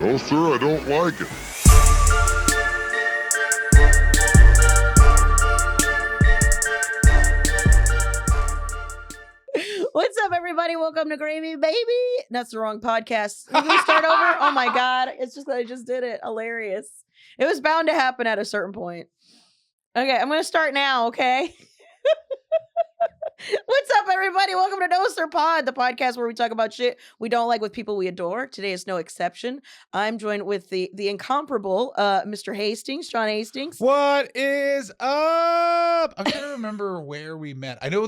No, sir, I don't like it. What's up, everybody? Welcome to Gravy Baby. That's the wrong podcast. Can we start over? Oh my God. It's just that I just did it. Hilarious. It was bound to happen at a certain point. Okay, I'm going to start now, okay? What's up, everybody? Welcome to No Sir Pod, the podcast where we talk about shit we don't like with people we adore. Today is no exception. I'm joined with the incomparable Mr. Hastings, John Hastings. What is up? I'm trying to remember where we met. I know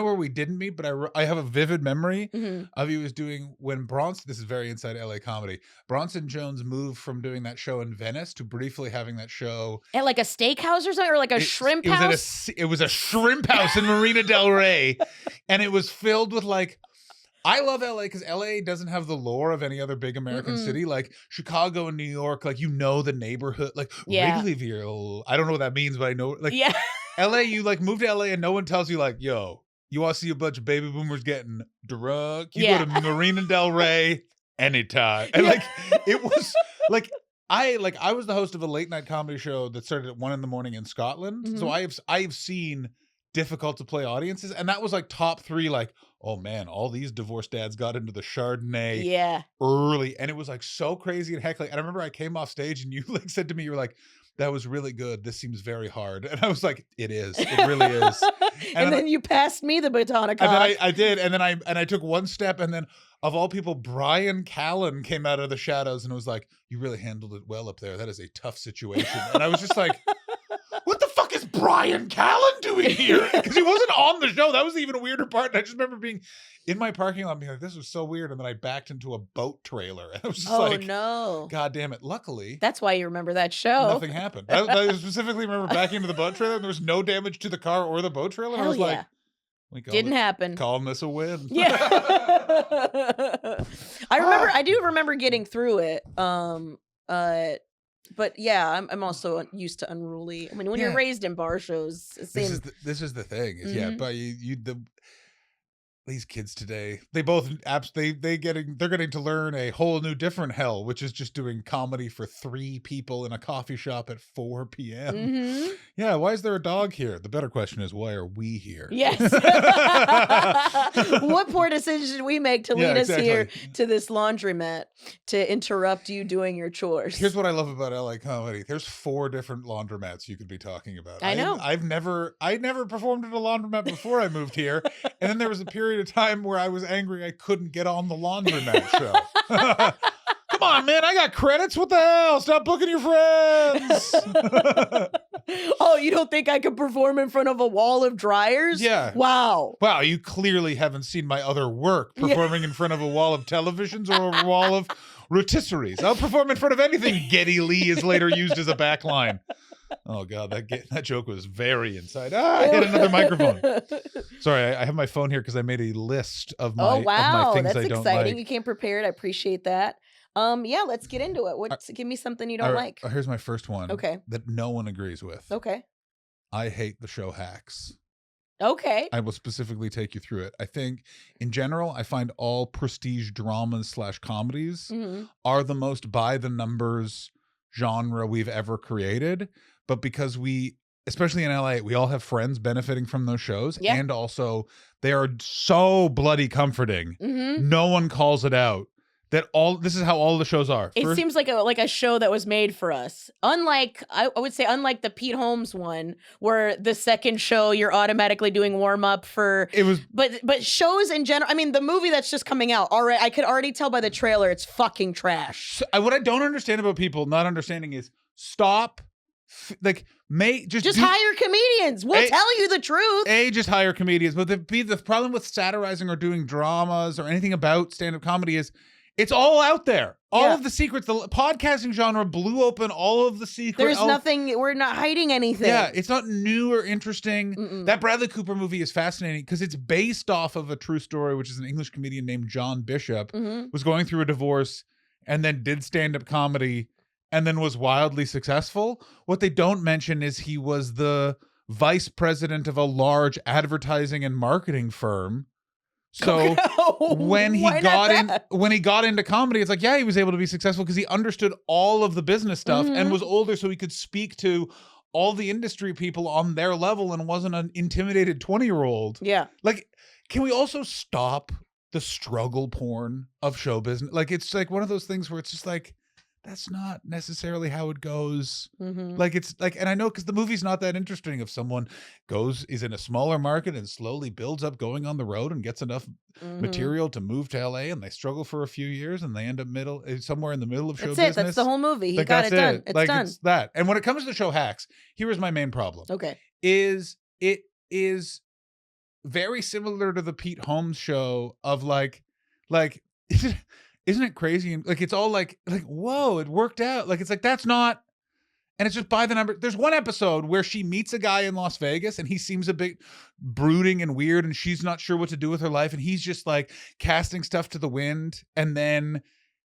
where we didn't meet, but I have a vivid memory of you was doing when Bronson. This is very inside LA comedy. Bronson Jones moved from doing that show in Venice to briefly having that show At like a steakhouse or something, or like a shrimp house. It was a shrimp house in Marina Del Rey. And it was filled with like, I love LA because LA doesn't have the lore of any other big American city. Like Chicago and New York, like you know the neighborhood, like Wrigleyville. I don't know what that means, but I know like LA, you like move to LA and no one tells you like, yo, you want to see a bunch of baby boomers getting drunk? You go to Marina Del Rey anytime. And like it was like I was the host of a late night comedy show that started at 1 a.m. in Scotland. So I've seen difficult to play audiences, and that was like top 3, like, oh man, all these divorced dads got into the Chardonnay early, and it was like so crazy and heckling. And I remember I came off stage and you like said to me, you were like, that was really good, this seems very hard. And I was like, it really is. And then you passed me the baton. And then I did, and then I took one step, and then of all people, Brian Callen came out of the shadows and was like, you really handled it well up there, that is a tough situation. And I was just like, what the fuck is Brian Callen doing here? Because he wasn't on the show. That was the even weirder part. And I just remember being in my parking lot being like, this was so weird. And then I backed into a boat trailer. And I was just like, no. God damn it. Luckily, that's why you remember that show. Nothing happened. I specifically remember backing into the boat trailer and there was no damage to the car or the boat trailer. And I was like, didn't happen. Calling this a win. Yeah. I do remember getting through it. But yeah, I'm also used to unruly. I mean, when you're raised in bar shows, this is the thing. But these kids today, they're getting to learn a whole new different hell, which is just doing comedy for 3 people in a coffee shop at 4 p.m. Yeah, why is there a dog here? The better question is, why are we here? Yes. What poor decision did we make to lead us here to this laundromat to interrupt you doing your chores? Here's what I love about LA comedy. There's 4 different laundromats you could be talking about. I know. I never performed at a laundromat before I moved here. And then there was a period of time where I was angry I couldn't get on the laundromat show. Come on, man, I got credits. What the hell? Stop booking your friends. Oh, you don't think I could perform in front of a wall of dryers? Yeah. Wow, you clearly haven't seen my other work performing in front of a wall of televisions or a wall of rotisseries. I'll perform in front of anything Geddy Lee is later used as a backline. Oh God, that joke was very inside. I hit another microphone. Sorry, I have my phone here because I made a list of my things that's I don't exciting. like. You came prepared. I appreciate that. Let's get into it. Give me something you don't like. Here's my first one. Okay. That no one agrees with. Okay. I hate the show Hacks. Okay. I will specifically take you through it. I think, in general, I find all prestige dramas / comedies are the most by the numbers genre we've ever created. But because especially in LA, we all have friends benefiting from those shows. Yeah. And also, they are so bloody comforting. No one calls it out. This is how all the shows are. It seems like a show that was made for us. Unlike, I would say, unlike the Pete Holmes one, where the second show you're automatically doing warm up for. It was, but shows in general. I mean, the movie that's just coming out already. I could already tell by the trailer it's fucking trash. What I don't understand about people not understanding is stop. Just hire comedians. We'll tell you the truth. Just hire comedians. But the problem with satirizing or doing dramas or anything about stand-up comedy is it's all out there. All of the secrets. The podcasting genre blew open all of the secrets. There's nothing. We're not hiding anything. Yeah, it's not new or interesting. That Bradley Cooper movie is fascinating because it's based off of a true story, which is an English comedian named John Bishop was going through a divorce and then did stand-up comedy and then was wildly successful. What they don't mention is he was the vice president of a large advertising and marketing firm So when he got into comedy, it's like, yeah, he was able to be successful because he understood all of the business stuff and was older, so he could speak to all the industry people on their level and wasn't an intimidated 20-year-old. Yeah. Like, can we also stop the struggle porn of show business? Like, it's like one of those things where it's just like, that's not necessarily how it goes. Like, it's like, and I know because the movie's not that interesting. If someone is in a smaller market and slowly builds up going on the road and gets enough material to move to LA, and they struggle for a few years and they end up somewhere in the middle of show business. That's the whole movie. He like, got it done. It's done. It's that. And when it comes to show hacks, here is my main problem. Okay. It is very similar to the Pete Holmes show of like isn't it crazy? And like, it's all like, whoa, it worked out. Like, it's like, that's not, and it's just by the number. There's one episode where she meets a guy in Las Vegas and he seems a bit brooding and weird and she's not sure what to do with her life. And he's just like casting stuff to the wind. And then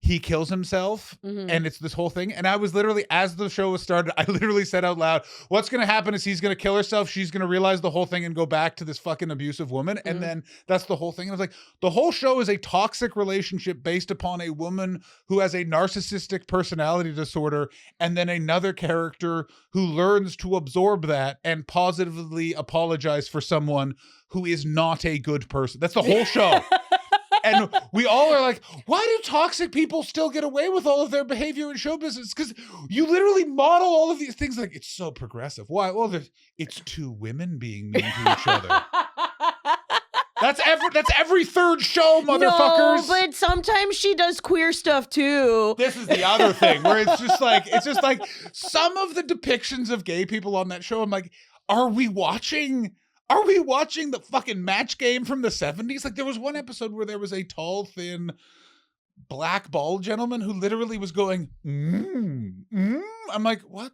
he kills himself and it's this whole thing. And I was literally, as the show was started, I literally said out loud, what's going to happen is he's going to kill herself. She's going to realize the whole thing and go back to this fucking abusive woman. And then that's the whole thing. And I was like, the whole show is a toxic relationship based upon a woman who has a narcissistic personality disorder. And then another character who learns to absorb that and positively apologize for someone who is not a good person. That's the whole show. And we all are like, why do toxic people still get away with all of their behavior in show business? Because you literally model all of these things like, it's so progressive. Why? Well, it's two women being mean to each other. That's every third show, motherfuckers. No, but sometimes she does queer stuff too. This is the other thing where it's just like some of the depictions of gay people on that show. I'm like, are we watching the fucking Match Game from the 70s? Like, there was one episode where there was a tall, thin, black, bald gentleman who literally was going, I'm like, what?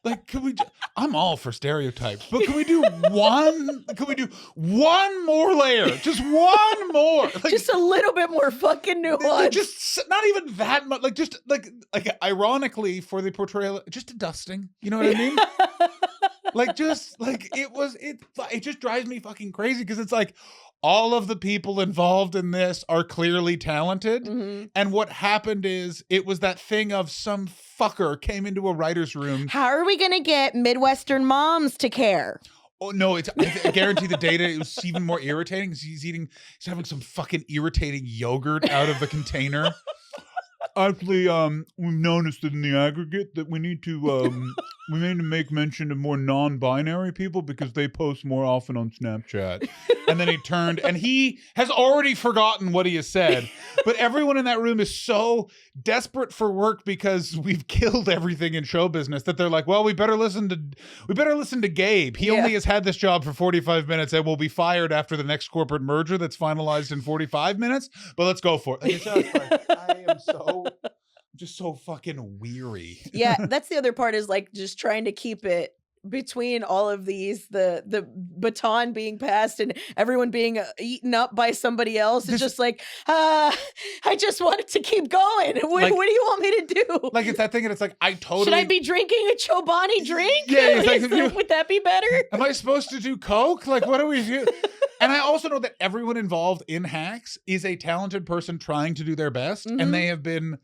Like, I'm all for stereotypes, but can we do one more layer? Just one more. Like, just a little bit more fucking nuance. Just not even that much. Like, just like ironically for the portrayal, just a dusting. You know what I mean? Like, just like it just drives me fucking crazy because it's like all of the people involved in this are clearly talented. And what happened is it was that thing of some fucker came into a writer's room. How are we going to get Midwestern moms to care? Oh, no, I guarantee the data is even more irritating because he's having some fucking irritating yogurt out of the container. Actually, we've noticed that in the aggregate that we need to make mention of more non-binary people because they post more often on Snapchat. And then he turned and he has already forgotten what he has said. But everyone in that room is so desperate for work because we've killed everything in show business that they're like, well, we better listen to Gabe. He only has had this job for 45 minutes and will be fired after the next corporate merger that's finalized in 45 minutes. But let's go for it. I am just so fucking weary. Yeah, that's the other part is like just trying to keep it between all of these, the baton being passed and everyone being eaten up by somebody else. It's just like, I just wanted to keep going. What do you want me to do? Like, it's that thing and it's like, should I be drinking a Chobani drink? Yeah, would that be better? Am I supposed to do coke? Like, what do we do? And I also know that everyone involved in hacks is a talented person trying to do their best. And they have been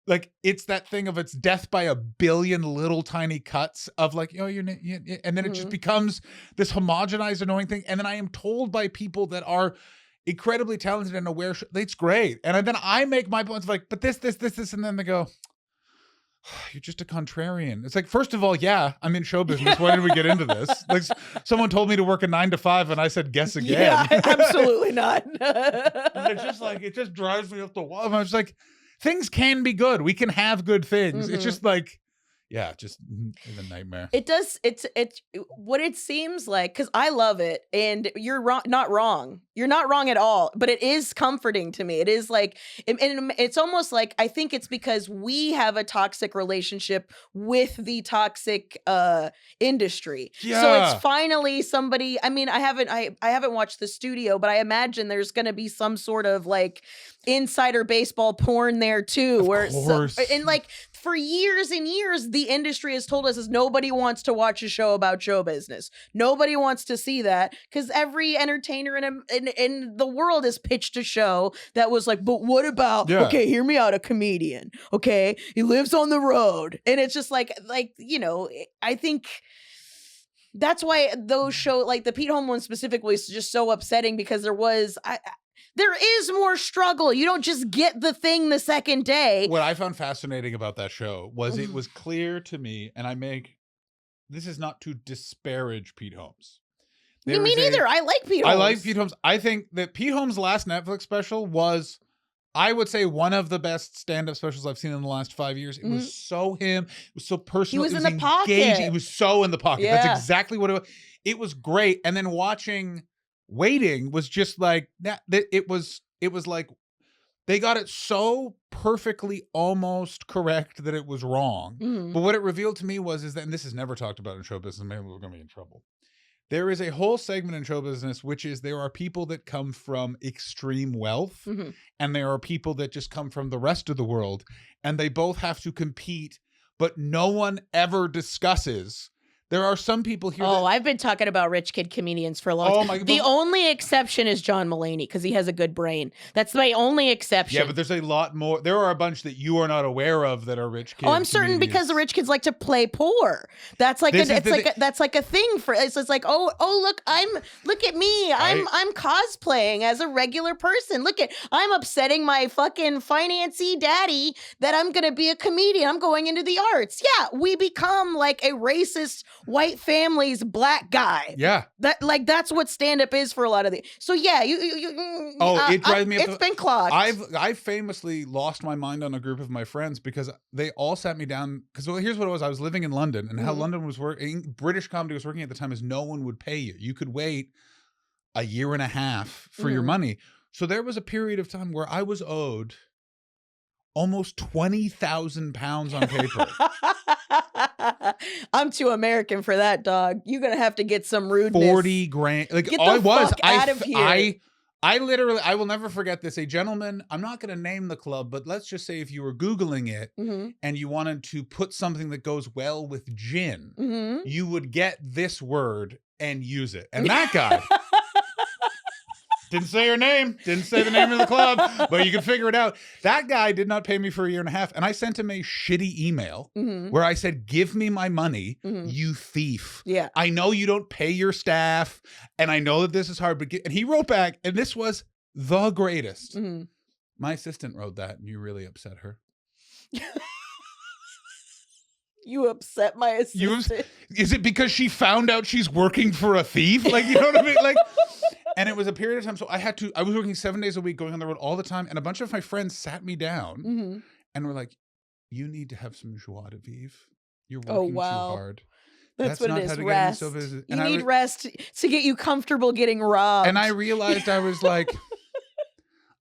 like, it's that thing of it's death by a billion little tiny cuts of like, oh, and then it just becomes this homogenized, annoying thing. And then I am told by people that are incredibly talented and aware, it's great. And then I make my points of like, but this, and then they go, you're just a contrarian. It's like, first of all, yeah, I'm in show business. Why did we get into this? Like, someone told me to work a 9 to 5 and I said, guess again. Yeah, absolutely not. It's just like, it just drives me up the wall. I'm just like, things can be good. We can have good things. It's just like, yeah, just a nightmare. It does. It's what it seems like, because I love it, and you're not wrong. You're not wrong at all. But it is comforting to me. It is like, and it's almost like I think it's because we have a toxic relationship with the toxic industry. Yeah. So it's finally somebody. I mean, I haven't watched the studio, but I imagine there's going to be some sort of like insider baseball porn there too, of course. And like for years and years, the industry has told us is nobody wants to watch a show about show business. Nobody wants to see that because every entertainer in the world has pitched a show that was like, but what about, okay, hear me out, a comedian, okay? He lives on the road. And it's just like, you know, I think that's why those shows, like the Pete Holmes one specifically, is just so upsetting because there is more struggle. You don't just get the thing the second day. What I found fascinating about that show was it was clear to me, and this is not to disparage Pete Holmes. Me neither. I like Pete Holmes. I like Pete Holmes. I think that Pete Holmes' last Netflix special was, I would say, one of the best stand-up specials I've seen in the last 5 years. It was so him. It was so personal. He was in the pocket. He was so in the pocket. Yeah. That's exactly what it was. It was great. And then watching Waiting was just like that. It was like they got it so perfectly almost correct that it was wrong. But what it revealed to me is that, and this is never talked about in show business, maybe we're going to be in trouble. There is a whole segment in show business, which is there are people that come from extreme wealth and there are people that just come from the rest of the world, and they both have to compete, but no one ever discusses. There are some people here. I've been talking about rich kid comedians for a long time. The only exception is John Mulaney because he has a good brain. That's my only exception. Yeah, but there's a lot more. There are a bunch that you are not aware of that are rich kids. Oh, I'm certain because the rich kids like to play poor. That's like that's like a thing for. It's like look at me. I'm cosplaying as a regular person. I'm upsetting my fucking financey daddy that I'm gonna be a comedian. I'm going into the arts. Yeah, we become like a racist white family's black guy. Yeah. That's what stand-up is for a lot of the. So yeah, it drives me up. It's been clocked. I've famously lost my mind on a group of my friends because they all sat me down because here's what it was. I was living in London, and how London was working, British comedy was working at the time is no one would pay you. You could wait a year and a half for your money. So there was a period of time where I was owed almost 20,000 pounds on paper. I'm too American for that, dog. You're gonna have to get some rudeness. 40 grand. Like get the fuck out of here. I literally, I will never forget this. A gentleman, I'm not going to name the club, but let's just say if you were Googling it and you wanted to put something that goes well with gin, you would get this word and use it. And that guy didn't say her name, didn't say the name of the club, but you can figure it out. That guy did not pay me for a year and a half. And I sent him a shitty email where I said, give me my money, you thief. Yeah. I know you don't pay your staff. And I know that this is hard, but and he wrote back, and this was the greatest. My assistant wrote that, and you really upset her. You upset my assistant? Is it because she found out she's working for a thief? Like, you know what I mean? Like, and it was a period of time. So I was working 7 days a week, going on the road all the time. And a bunch of my friends sat me down and were like, you need to have some joie de vivre. You're working too hard. That's what it is, rest. You need rest to get you comfortable getting robbed. And I realized I was like,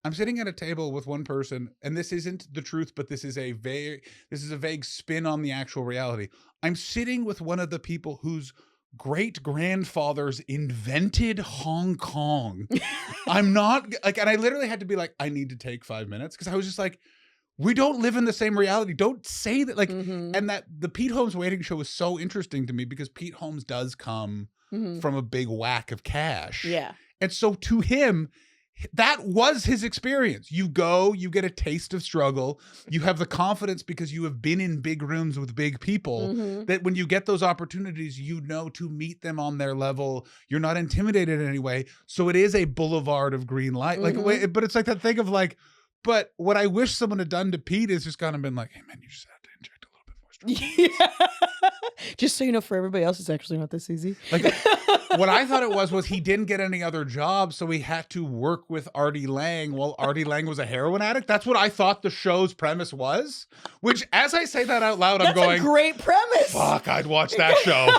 I'm sitting at a table with one person, and this isn't the truth, but this is a vague spin on the actual reality. I'm sitting with one of the people whose great-grandfathers invented Hong Kong. I'm not like, and I literally had to be like, I need to take 5 minutes because I was just like, we don't live in the same reality. Don't say that. Like, and that the Pete Holmes Waiting show was so interesting to me because Pete Holmes does come from a big whack of cash. Yeah. And so to him, that was his experience. You go, you get a taste of struggle. You have the confidence because you have been in big rooms with big people that when you get those opportunities, you know to meet them on their level. You're not intimidated in any way. So it is a boulevard of green light. Like, but it's like that thing of like, but what I wish someone had done to Pete is just kind of been like, hey man, you just have to inject a little bit more struggle. Yeah. Just so you know, for everybody else, it's actually not this easy. Like, what I thought it was he didn't get any other jobs, so he had to work with Artie Lang while Artie Lang was a heroin addict. That's what I thought the show's premise was. Which, as I say that out loud, I'm going, that's a great premise. Fuck, I'd watch that show.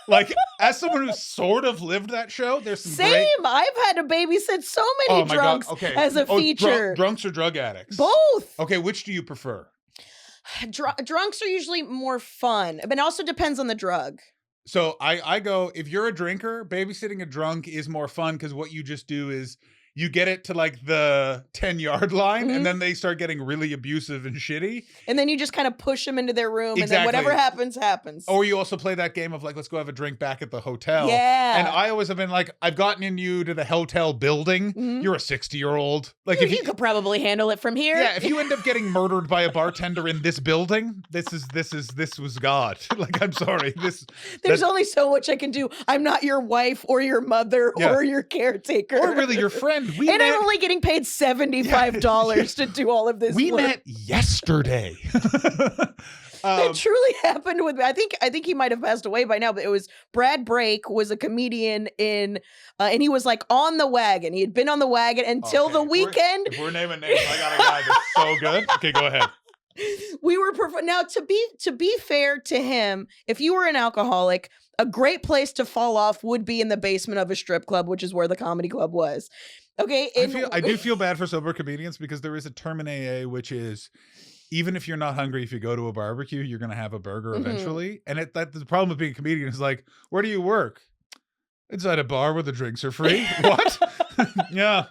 Like, as someone who sort of lived that show, there's some Same. I've had to babysit so many drunks as a feature. Drunks or drug addicts? Both. Okay, which do you prefer? Drunks are usually more fun, but it also depends on the drug. So I go, if you're a drinker, babysitting a drunk is more fun because what you just do is you get it to like the 10-yard line, and then they start getting really abusive and shitty. And then you just kind of push them into their room, and then whatever happens, happens. Or you also play that game of like, let's go have a drink back at the hotel. Yeah. And I always have been like, I've gotten in you to the hotel building. You're a 60-year-old. Like you could probably handle it from here. Yeah, if you end up getting murdered by a bartender in this building, this was God. Like, I'm sorry. There's only so much I can do. I'm not your wife or your mother or your caretaker. Or really your friend. I'm only getting paid $75 to do all of this We work. met yesterday. It truly happened with me. I think he might have passed away by now, but it was Brad Brake was a comedian in, and he was like on the wagon. He had been on the wagon until the weekend. If we're naming names, I got a guy that's so good. Okay, go ahead. We were now to be fair to him, if you were an alcoholic, a great place to fall off would be in the basement of a strip club, which is where the comedy club was. Okay, I do feel bad for sober comedians because there is a term in AA which is, even if you're not hungry, if you go to a barbecue, you're going to have a burger eventually. And the problem with being a comedian is like, where do you work? Inside a bar where the drinks are free. What? Yeah.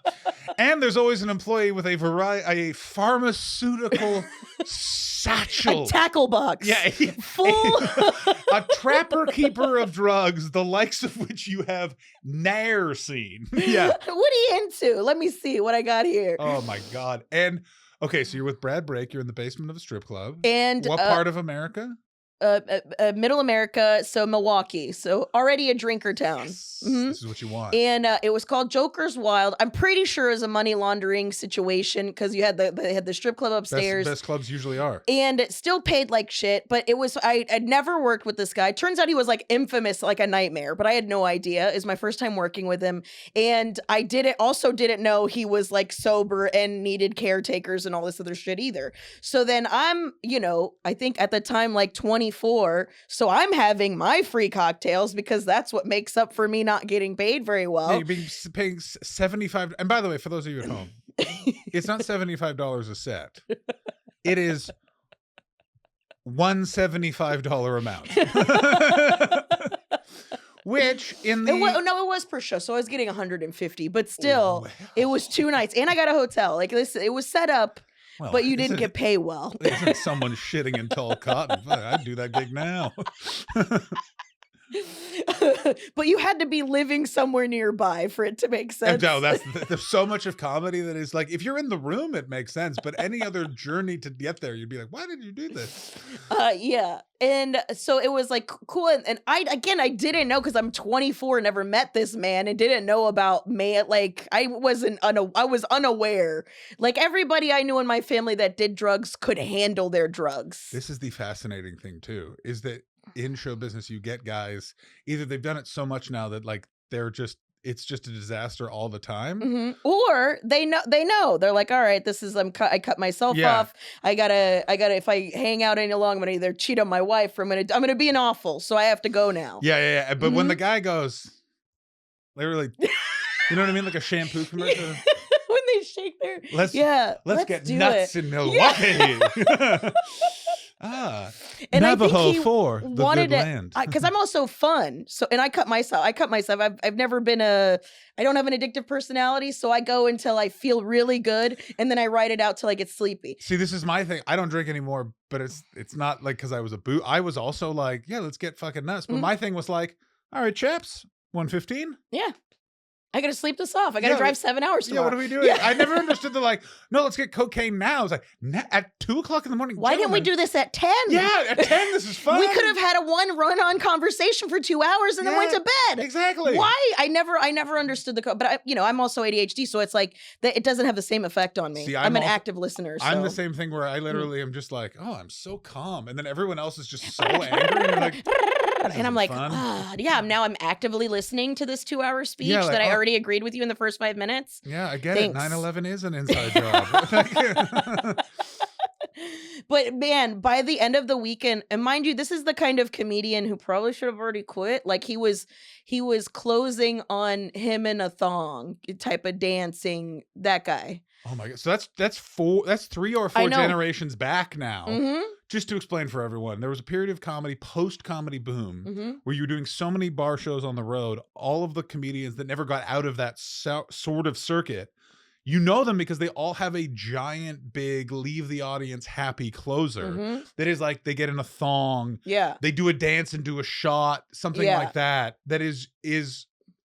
And there's always an employee with a pharmaceutical satchel. A tackle box. Yeah. Full. A trapper keeper of drugs, the likes of which you have ne'er seen. Yeah. What are you into? Let me see what I got here. Oh my God. And okay, so you're with Brad Brake. You're in the basement of a strip club. And what part of America? Middle America, so Milwaukee, so already a drinker town. Yes. This is what you want. And it was called Joker's Wild. I'm pretty sure it was a money laundering situation because you had they had the strip club upstairs. Best clubs usually are. And it still paid like shit, but it was I'd never worked with this guy. Turns out he was like infamous, like a nightmare, but I had no idea. It was my first time working with him, and I didn't know he was like sober and needed caretakers and all this other shit either. So then I'm, I think at the time like 24, so I'm having my free cocktails because that's what makes up for me not getting paid very well. Yeah, you're paying $75. And by the way, for those of you at home, it's not $75 a set. It is $175 amount. Which in the it was per show, so I was getting 150, but still, it was 2 nights, and I got a hotel. Like this, it was set up. Well, but you didn't get paid well. Isn't someone shitting in tall cotton? I'd do that gig now. But you had to be living somewhere nearby for it to make sense. No, there's so much of comedy that is like, if you're in the room, it makes sense. But any other journey to get there, you'd be like, why did you do this? Yeah. And so it was like cool. And I didn't know because I'm 24, never met this man and didn't know about man. Like I was unaware. Like everybody I knew in my family that did drugs could handle their drugs. This is the fascinating thing too, is that in show business, you get guys, either they've done it so much now that like it's just a disaster all the time, or they know they're like, all right, this is I cut myself off. I gotta if I hang out any longer, I'm gonna either cheat on my wife or I'm gonna be an awful, so I have to go now. Yeah. But when the guy goes, literally, you know what I mean, like a shampoo commercial. When they shake their let's get nuts in Milwaukee. Yeah. And Navajo for the good land. Because I'm also fun. So, and I cut myself. I've never been I don't have an addictive personality. So I go until I feel really good. And then I ride it out till I get sleepy. See, this is my thing. I don't drink anymore, but it's not like, cause I was I was also like, yeah, let's get fucking nuts. But my thing was like, all right, chaps, 115. Yeah. I gotta sleep this off. I gotta drive 7 hours tomorrow. Yeah, what are we doing? Yeah. I never understood no, let's get cocaine now. It's like, at 2:00 in the morning. Why didn't we do this at 10? Yeah, at 10, this is fun. We could have had a run-on conversation for 2 hours and then went to bed. Exactly. Why? I never understood but I'm also ADHD, so it's like that. It doesn't have the same effect on me. See, I'm an active listener. So. I'm the same thing where I literally am just like, oh, I'm so calm, and then everyone else is just so angry. And like, and I'm like, now I'm actively listening to this 2-hour speech that I already agreed with you in the first 5 minutes. Yeah, I get it. 9/11 is an inside job. But man, by the end of the weekend, and mind you, this is the kind of comedian who probably should have already quit. Like he was closing on him in a thong type of dancing, that guy. Oh my God. So that's 3 or 4 generations back now. just to explain for everyone, there was a period of comedy, post-comedy boom, where you were doing so many bar shows on the road, all of the comedians that never got out of that sort of circuit, you know them because they all have a giant, big, leave the audience happy closer that is like they get in a thong, they do a dance and do a shot, something like that. That is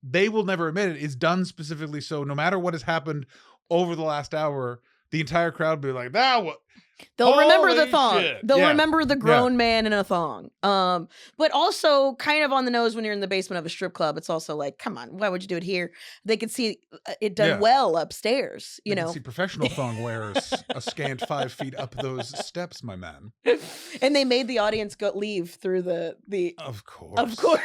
they will never admit it, is done specifically so no matter what has happened over the last hour, the entire crowd will be like, what? They'll remember the thong. Shit. They'll remember the grown man in a thong. But also kind of on the nose when you're in the basement of a strip club. It's also like, come on, why would you do it here? They could see it done well upstairs. You know, see professional thong wearers a scant 5 feet up those steps, my man. And they made the audience leave through the. Of course. Of course.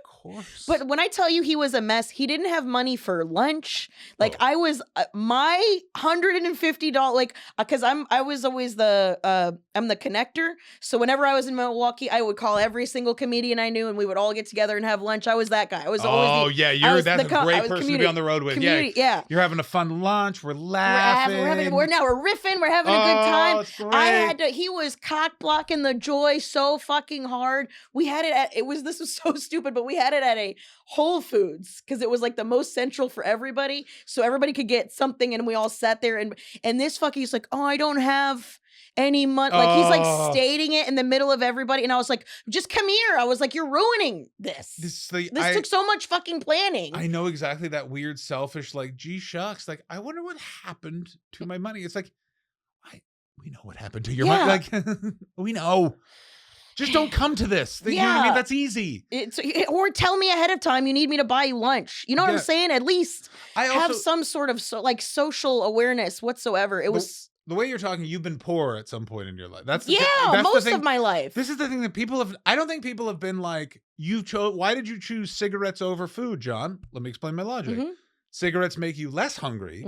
Course. But when I tell you he was a mess, he didn't have money for lunch. Like I was my $150 like because I was always I'm the connector. So whenever I was in Milwaukee, I would call every single comedian I knew and we would all get together and have lunch. I was that guy. I was always that's a great person to be on the road with. Yeah. You're having a fun lunch. We're laughing. We're riffing. We're having a good time. It's great. He was cock blocking the joy so fucking hard. We had this was so stupid, but we had it at a Whole Foods because it was like the most central for everybody, so everybody could get something, and we all sat there and this fucking like, I don't have any money. Like he's like stating it in the middle of everybody, and I was like, just come here. I was like, you're ruining this. This took so much fucking planning. I know exactly that weird, selfish, like, gee shucks, like I wonder what happened to my money. It's like, we know what happened to your money. Like we know. Just don't come to this. You know what I mean? That's easy. Or tell me ahead of time you need me to buy you lunch. You know what I'm saying? At least have some sort of social awareness whatsoever. It was the way you're talking. You've been poor at some point in your life. That's most of my life. This is the thing that people have. I don't think people have been like, you chose. Why did you choose cigarettes over food, John? Let me explain my logic. Cigarettes make you less hungry.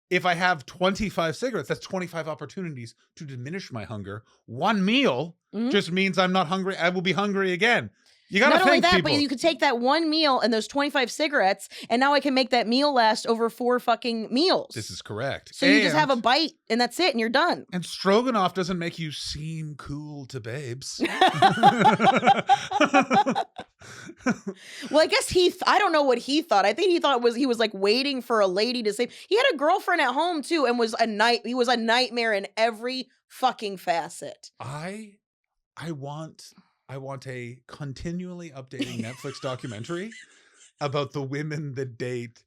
If I have 25 cigarettes, that's 25 opportunities to diminish my hunger. One meal just means I'm not hungry. I will be hungry again. You gotta Not only that, but you could take that one meal and those 25 cigarettes, and now I can make that meal last over 4 fucking meals. This is correct. So you just have a bite, and that's it, and you're done. And stroganoff doesn't make you seem cool to babes. Well, I guess I don't know what he thought. I think he thought he was like waiting for a lady to say. He had a girlfriend at home too, and he was a nightmare in every fucking facet. I want a continually updating Netflix documentary about the women that date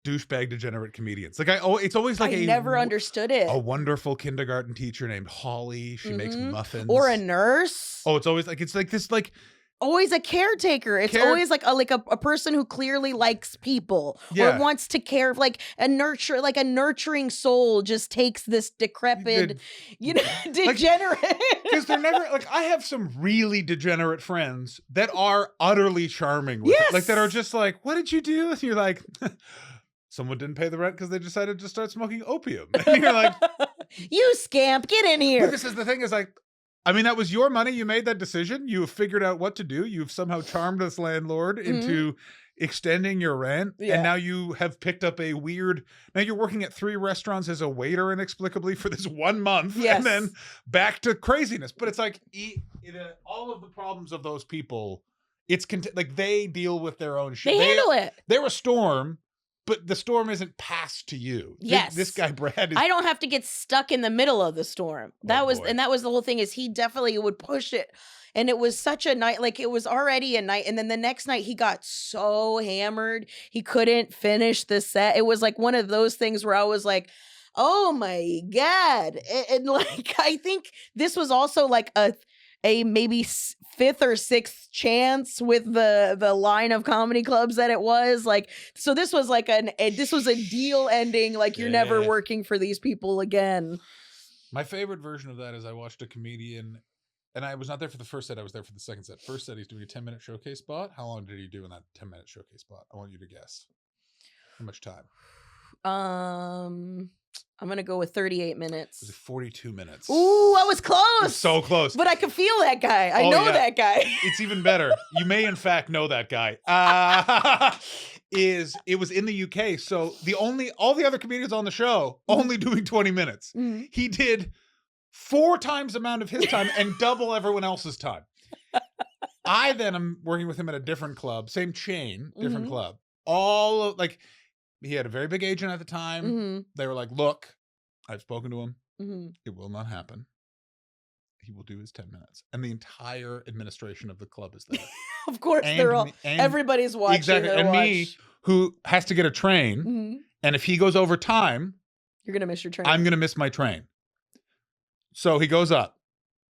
douchebag degenerate comedians. Like it's always like I never understood it. A wonderful kindergarten teacher named Holly. She makes muffins. Or a nurse. Oh, it's always like this like always a caretaker. It's always like a person who clearly likes people or wants to care. Like a nurturing soul just takes this decrepit, degenerate. Because they're never like, I have some really degenerate friends that are utterly charming with it. Like that are just like, what did you do? And you're like, someone didn't pay the rent because they decided to start smoking opium. And you're like, you scamp, get in here. But this is the thing is like, I mean, that was your money. You made that decision. You have figured out what to do. You've somehow charmed this landlord into extending your rent. Yeah. And now you have picked up now you're working at 3 restaurants as a waiter inexplicably for this 1 month. Yes. And then back to craziness. But it's like all of the problems of those people, like they deal with their own shit. They handle it. They're a storm. But the storm isn't passed to you. Yes. This guy, Brad, I don't have to get stuck in the middle of the storm. That was the whole thing is he definitely would push it. And it was such a night, like it was already a night. And then the next night he got so hammered. He couldn't finish the set. It was like one of those things where I was like, oh my God. And like, I think this was also like a maybe 5th or 6th chance with the line of comedy clubs that it was like. So this was like this was a deal ending. Like you're never working for these people again. My favorite version of that is I watched a comedian, and I was not there for the first set. I was there for the second set. First set, he's doing a 10-minute showcase spot. How long did he do in that 10-minute showcase spot? I want you to guess. How much time? I'm going to go with 38 minutes. It was 42 minutes. Ooh, I was close. It was so close. But I could feel that guy. I know that guy. It's even better. You may, in fact, know that guy. It was in the UK. So all the other comedians on the show only doing 20 minutes. Mm-hmm. He did 4 times the amount of his time and double everyone else's time. I then am working with him at a different club, same chain, different club. All of, like, he had a very big agent at the time. They were like, look, I've spoken to him. It will not happen. He will do his 10 minutes. And the entire administration of the club is there. Of course, everybody's watching. Exactly. And me, who has to get a train. And if he goes over time, you're going to miss your train. I'm going to miss my train. So he goes up.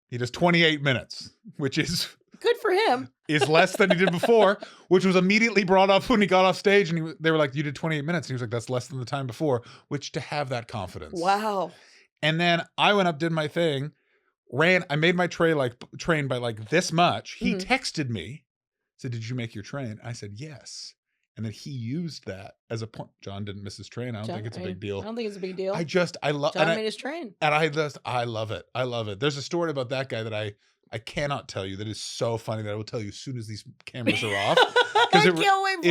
He does 28 minutes, which is... good for him. Is less than he did before, which was immediately brought up when he got off stage. And they were like, you did 28 minutes. And he was like, that's less than the time before, which to have that confidence. Wow. And then I went up, did my thing, I made my train by like this much. He texted me, said, did you make your train? I said, yes. And then he used that as a point. John didn't miss his train. I don't think it's a big deal. I don't think it's a big deal. I love John made his train. And I love it. I love it. There's a story about that guy that I cannot tell you that is so funny that I will tell you as soon as these cameras are off. Because it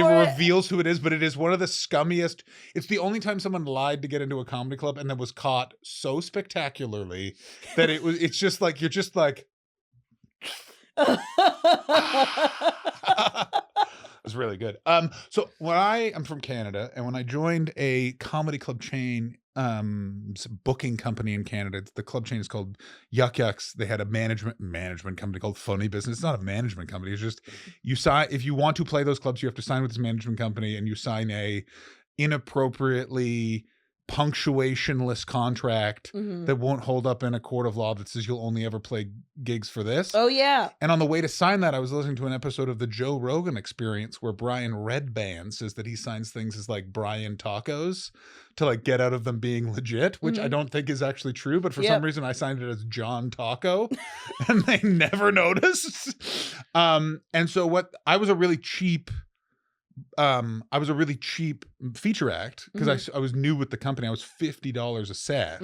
reveals who it is, but it is one of the scummiest. It's the only time someone lied to get into a comedy club and then was caught so spectacularly that it's just like, you're just like. It's really good. So when I'm from Canada, and when I joined a comedy club chain, booking company in Canada, the club chain is called Yuck Yucks. They had a management company called Funny Business. It's not a management company. It's just you sign, if you want to play those clubs, you have to sign with this management company, and you sign a inappropriately punctuationless contract that won't hold up in a court of law that says you'll only ever play gigs for this. Oh, yeah. And on the way to sign that, I was listening to an episode of the Joe Rogan Experience where Brian Redband says that he signs things as like Brian Tacos to like get out of them being legit, which I don't think is actually true. But for some reason, I signed it as John Taco and they never noticed. And so I was a really cheap feature act because I was new with the company. I was $50 a set,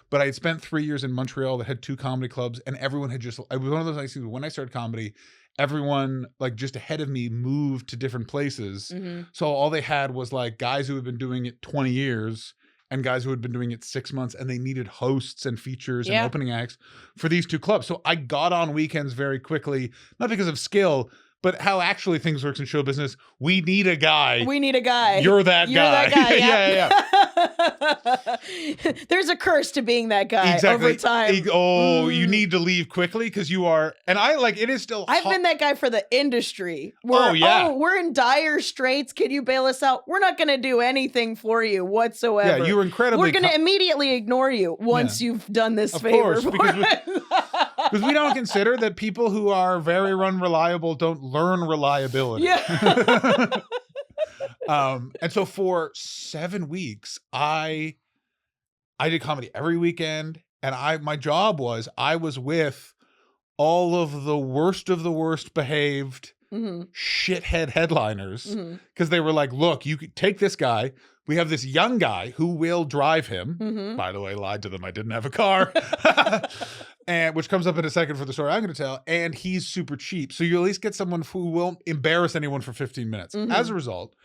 but I had spent 3 years in Montreal that had 2 comedy clubs, and everyone had just. It was one of those nice things. When I started comedy, everyone like just ahead of me moved to different places, so all they had was like guys who had been doing it 20 years and guys who had been doing it 6 months, and they needed hosts and features and opening acts for these 2 clubs. So I got on weekends very quickly, not because of skill, but how actually things works in show business. We need a guy. You're that guy. Yeah. There's a curse to being that guy over time. You need to leave quickly because you are. And I like it is still. I've been that guy for the industry. We're in dire straits. Can you bail us out? We're not going to do anything for you whatsoever. Yeah, you were incredibly. We're going to immediately ignore you once you've done this favor. Of course, because we don't consider that people who are very unreliable don't learn reliability. Yeah. And so for 7 weeks, I did comedy every weekend, and my job was I was with all of the worst behaved shithead headliners because they were like, look, you could take this guy. We have this young guy who will drive him. By the way, lied to them. I didn't have a car. And which comes up in a second for the story I'm going to tell. And he's super cheap. So you at least get someone who won't embarrass anyone for 15 minutes. As a result,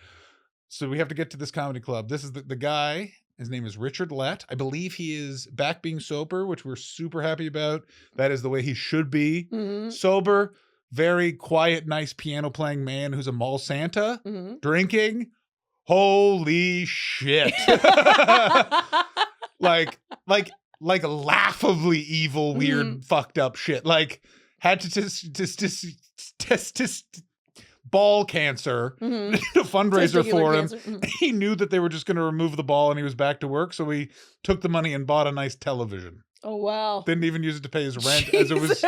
so we have to get to this comedy club. This is the guy. His name is Richard Lett. I believe he is back being sober, which we're super happy about. That is the way he should be. Sober, very quiet, nice piano playing man who's a mall Santa, drinking. Holy shit. like laughably evil, weird, fucked up shit. Like had to ball cancer, a fundraiser for him. He knew that they were just going to remove the ball and he was back to work. So he took the money and bought a nice television. Oh, wow. Didn't even use it to pay his rent as it was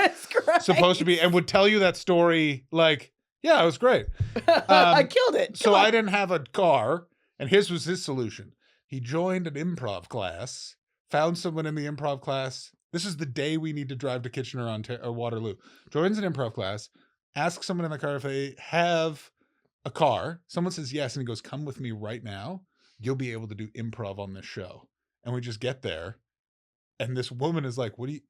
supposed to be. And would tell you that story like, yeah, it was great. I killed it. So I didn't have a car, and his was his solution. He joined an improv class, found someone in the improv class. This is the day we need to drive to Kitchener or Waterloo. Joins an improv class, asks someone in the car if they have a car. Someone says yes, and he goes, come with me right now. You'll be able to do improv on this show. And we just get there, and this woman is like, what do you...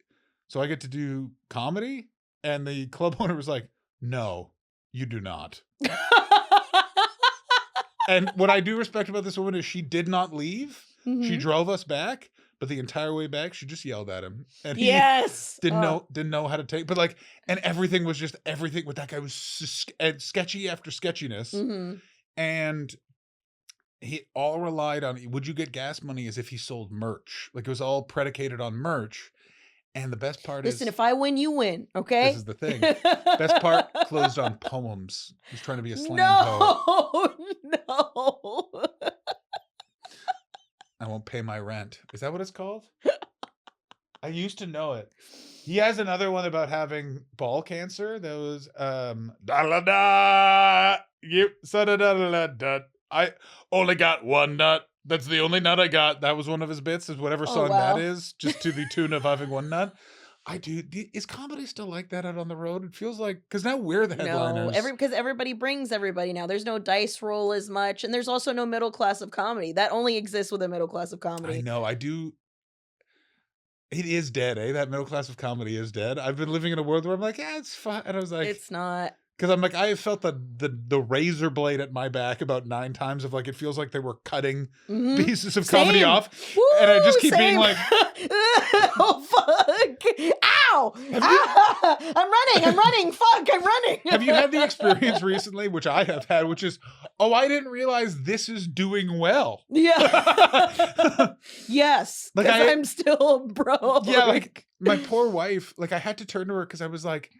So I get to do comedy? And the club owner was like, no, you do not. And what I do respect about this woman is she did not leave. She drove us back, but the entire way back, she just yelled at him. And he didn't know how to take, but like, and everything was just everything with that guy was sketchy after sketchiness. Mm-hmm. And he all relied on, would you get gas money, as if he sold merch. Like, it was all predicated on merch. And the best part is... Listen, if I win, you win, okay? This is the thing. Best part, closed on poems. He was trying to be a slam poet. No. I won't pay my rent. Is that what it's called? I used to know it. He has another one about having ball cancer. That was I only got one nut. That's the only nut I got. That was one of his bits. Is whatever song that is, just to the tune of having one nut. Is comedy still like that out on the road? It feels like, because now we're the headliners. No, because everybody brings everybody now. There's no dice roll as much, and there's also no middle class of comedy. That only exists with a middle class of comedy. I know. It is dead, eh? That middle class of comedy is dead. I've been living in a world where I'm like, yeah, it's fine. And I was like, it's not. Because I'm like, I have felt the razor blade at my back about 9 times of like, it feels like they were cutting pieces of comedy off. Woo, and I just keep being like, oh, fuck. Ow. I'm running. Fuck, I'm running. Have you had the experience recently, which I have had, which is, oh, I didn't realize this is doing well. Yeah. Yes. Like I'm still broke. Yeah, like my poor wife, like I had to turn to her because I was like,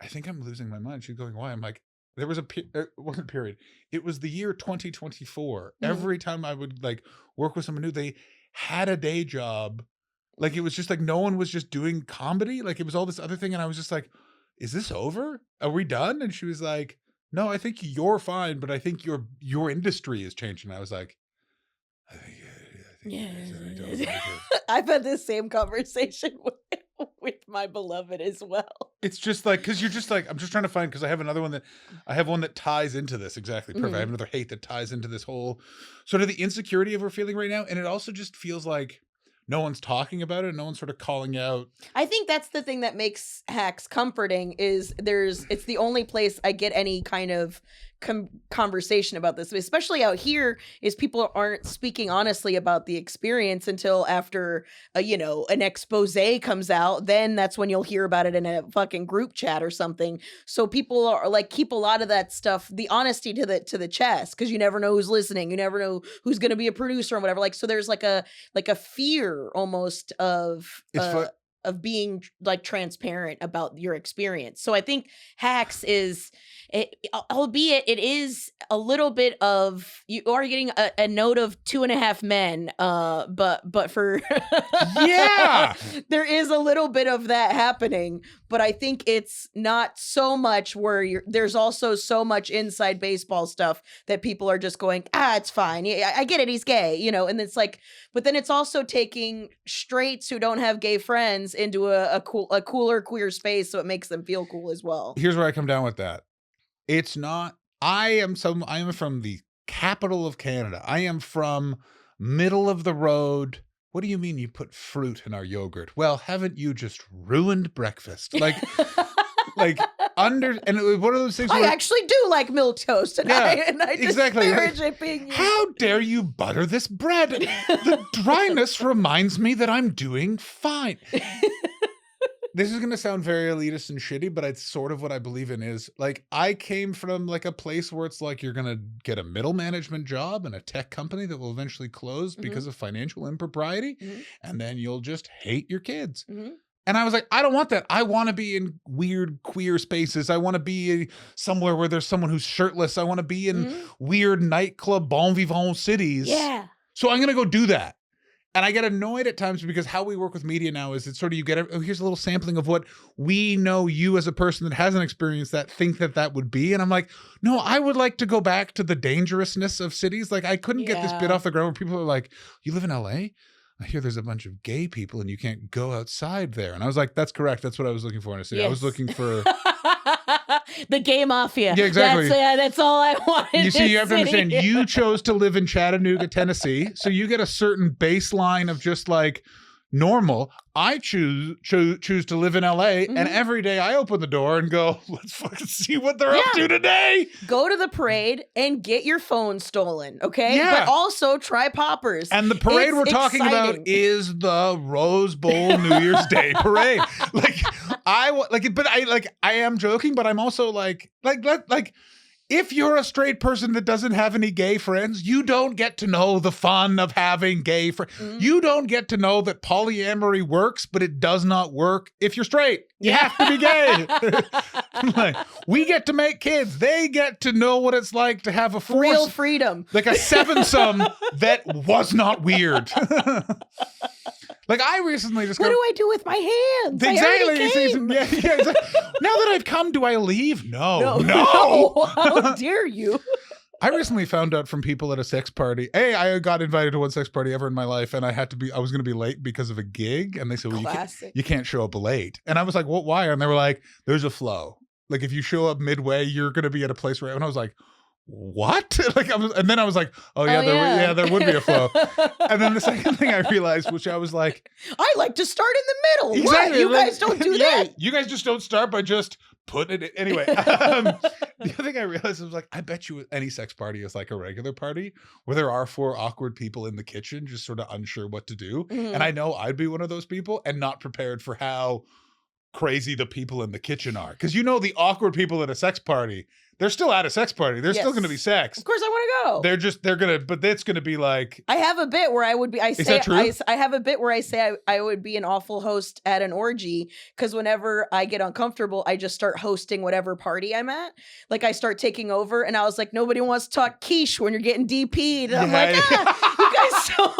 I think I'm losing my mind. She's going, why? I'm like, there was it wasn't a period. It was the year 2024. Every time I would like work with someone new, they had a day job. Like, it was just like, no one was just doing comedy. Like, it was all this other thing. And I was just like, is this over? Are we done? And she was like, no, I think you're fine, but I think your industry is changing. I was like, I think I've had this same conversation with my beloved as well. It's just like, because you're just like, I'm just trying to find, because I have one that ties into this exactly perfect. I have another hate that ties into this whole sort of the insecurity of we're feeling right now. And it also just feels like no one's talking about it. No one's sort of calling out. I think that's the thing that makes Hacks comforting is it's the only place I get any kind of conversation about this, especially out here, is people aren't speaking honestly about the experience until after an expose comes out. Then that's when you'll hear about it in a fucking group chat or something. So people are like, keep a lot of that stuff, the honesty to the chest, because you never know who's listening, you never know who's going to be a producer or whatever. Like, so there's like a fear almost of being like transparent about your experience. So I think Hacks is, albeit it is a little bit of, you are getting a note of 2.5 Men, but for yeah, there is a little bit of that happening. But I think it's not so much where there's also so much inside baseball stuff that people are just going, it's fine. Yeah, I get it. He's gay, and it's like, but then it's also taking straights who don't have gay friends into a cooler queer space. So it makes them feel cool as well. Here's where I come down with that. It's not, I am from the capital of Canada. I am from middle of the road. What do you mean you put fruit in our yogurt? Well, haven't you just ruined breakfast? Like, and it was one of those things. I actually do like milquetoast, and I disparage it being used. How dare you butter this bread? The dryness reminds me that I'm doing fine. This is going to sound very elitist and shitty, but it's sort of what I believe in is, like, I came from, like, a place where it's like you're going to get a middle management job in a tech company that will eventually close because of financial impropriety, and then you'll just hate your kids. And I was like, I don't want that. I want to be in weird queer spaces. I want to be somewhere where there's someone who's shirtless. I want to be in weird nightclub bon vivant cities. Yeah. So I'm going to go do that. And I get annoyed at times because how we work with media now is it's sort of, you get, here's a little sampling of what we know you as a person that hasn't experienced that think that would be. And I'm like, no, I would like to go back to the dangerousness of cities. Like, I couldn't get this bit off the ground where people are like, you live in LA? I hear there's a bunch of gay people and you can't go outside there. And I was like, that's correct. That's what I was looking for in a city. Yes. I was looking for the gay mafia. Yeah, exactly. That's all I wanted. You see, you have to understand, you chose to live in Chattanooga, Tennessee. So you get a certain baseline of just like normal. I choose to live in LA, and every day I open the door and go, let's fucking see what they're up to today. Go to the parade and get your phone stolen, okay? Yeah. But also try poppers. And the parade we're talking about is the Rose Bowl New Year's Day parade. I am joking, but I'm also like if you're a straight person that doesn't have any gay friends, you don't get to know the fun of having gay friends. You don't get to know that polyamory works, but it does not work if you're straight. You have to be gay. We get to make kids. They get to know what it's like to have a real freedom. Like a sevensome that was not weird. Like I recently discovered. What do I do with my hands? Exactly. Exactly. Now that I've come, do I leave? No. How dare you? I recently found out from people at a sex party. I got invited to one sex party ever in my life, and I was going to be late because of a gig, and they said, "Well, you can't show up late." And I was like, "Well, why?" And they were like, "There's a flow. Like if you show up midway, you're going to be at a place where." And I was like, what? And then I was like, there would be a flow. And then the second thing I realized, which I was like, I like to start in the middle. Exactly. What? You guys don't do that. You guys just don't start by just putting it in. Anyway, the other thing I realized was like, I bet you any sex party is like a regular party where there are 4 awkward people in the kitchen just sort of unsure what to do. And I know I'd be one of those people and not prepared for how crazy the people in the kitchen are. Because the awkward people at a sex party, they're still at a sex party. There's still going to be sex. Of course I want to go. But it's going to be like. I have a bit where I would be, is that true? I have a bit where I say I would be an awful host at an orgy because whenever I get uncomfortable, I just start hosting whatever party I'm at. Like I start taking over and I was like, nobody wants to talk quiche when you're getting DP'd. And I'm like, you guys so.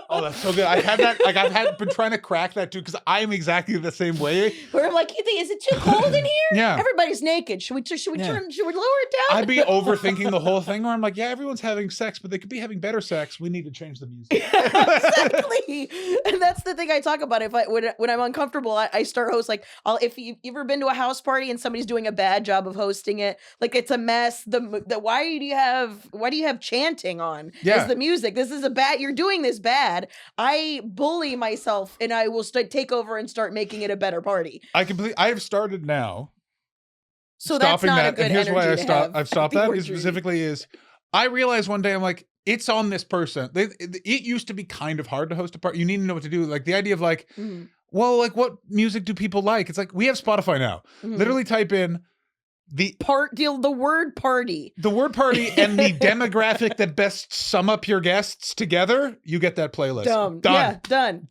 Oh, that's so good. I've had that. Like I've been trying to crack that too because I'm exactly the same way. Where I'm like, is it too cold in here? Yeah. Everybody's naked. Should we lower it down? I'd be overthinking the whole thing where I'm like, yeah, everyone's having sex, but they could be having better sex. We need to change the music. Exactly. And that's the thing I talk about. When I'm uncomfortable, I start host like if you've ever been to a house party and somebody's doing a bad job of hosting it, like it's a mess. Why do you have chanting on as the music? This is you're doing this bad. I bully myself and I will take over and start making it a better party. I've started now. So that's not a good and here's why I've stopped that is specifically is I realized one day I'm like, it's on this person. It used to be kind of hard to host a party. You need to know what to do. Like the idea of like, well, like what music do people like? It's like we have Spotify now. Literally type in the word party. The word party and the demographic that best sum up your guests together, you get that playlist. Done. Yeah, done.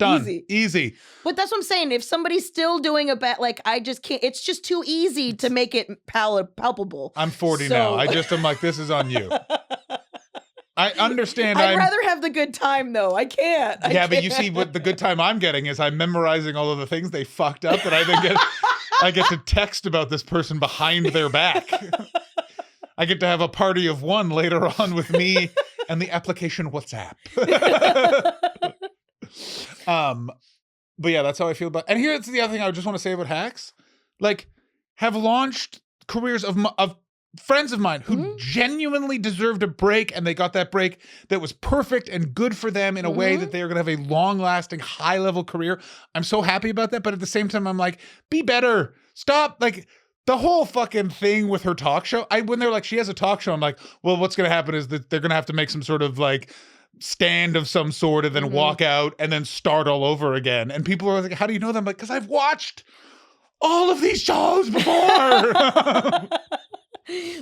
Easy. But that's what I'm saying. If somebody's still doing a bet, like I just can't. It's just too easy to make it palpable. I'm 40 now. I'm like, this is on you. I understand. I'd rather have the good time though. I can't. But you see what the good time I'm getting is I'm memorizing all of the things they fucked up, and I then get. I get to text about this person behind their back. I get to have a party of one later on with me and the application WhatsApp. But yeah, that's how I feel about. And here's the other thing I just want to say about hacks, like, have launched careers of friends of mine who genuinely deserved a break, and they got that break that was perfect and good for them in a way that they are going to have a long-lasting, high-level career. I'm so happy about that, but at the same time, I'm like, be better. Stop, like, the whole fucking thing with her talk show. When they're like, she has a talk show, I'm like, well, what's going to happen is that they're going to have to make some sort of, like, stand of some sort and then walk out and then start all over again. And people are like, how do you know them? I'm like, because I've watched all of these shows before.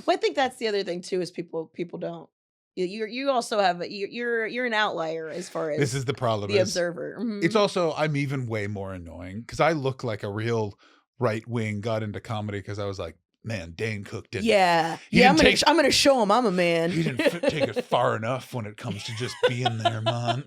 Well, I think that's the other thing too, is people don't. You also have you're an outlier as far as this is the problem. The observer. It's also I'm even way more annoying because I look like a real right wing. Got into comedy because I was like, man, Dane Cook didn't. Yeah. I'm gonna show him I'm a man. He didn't take it far enough when it comes to just being there, man.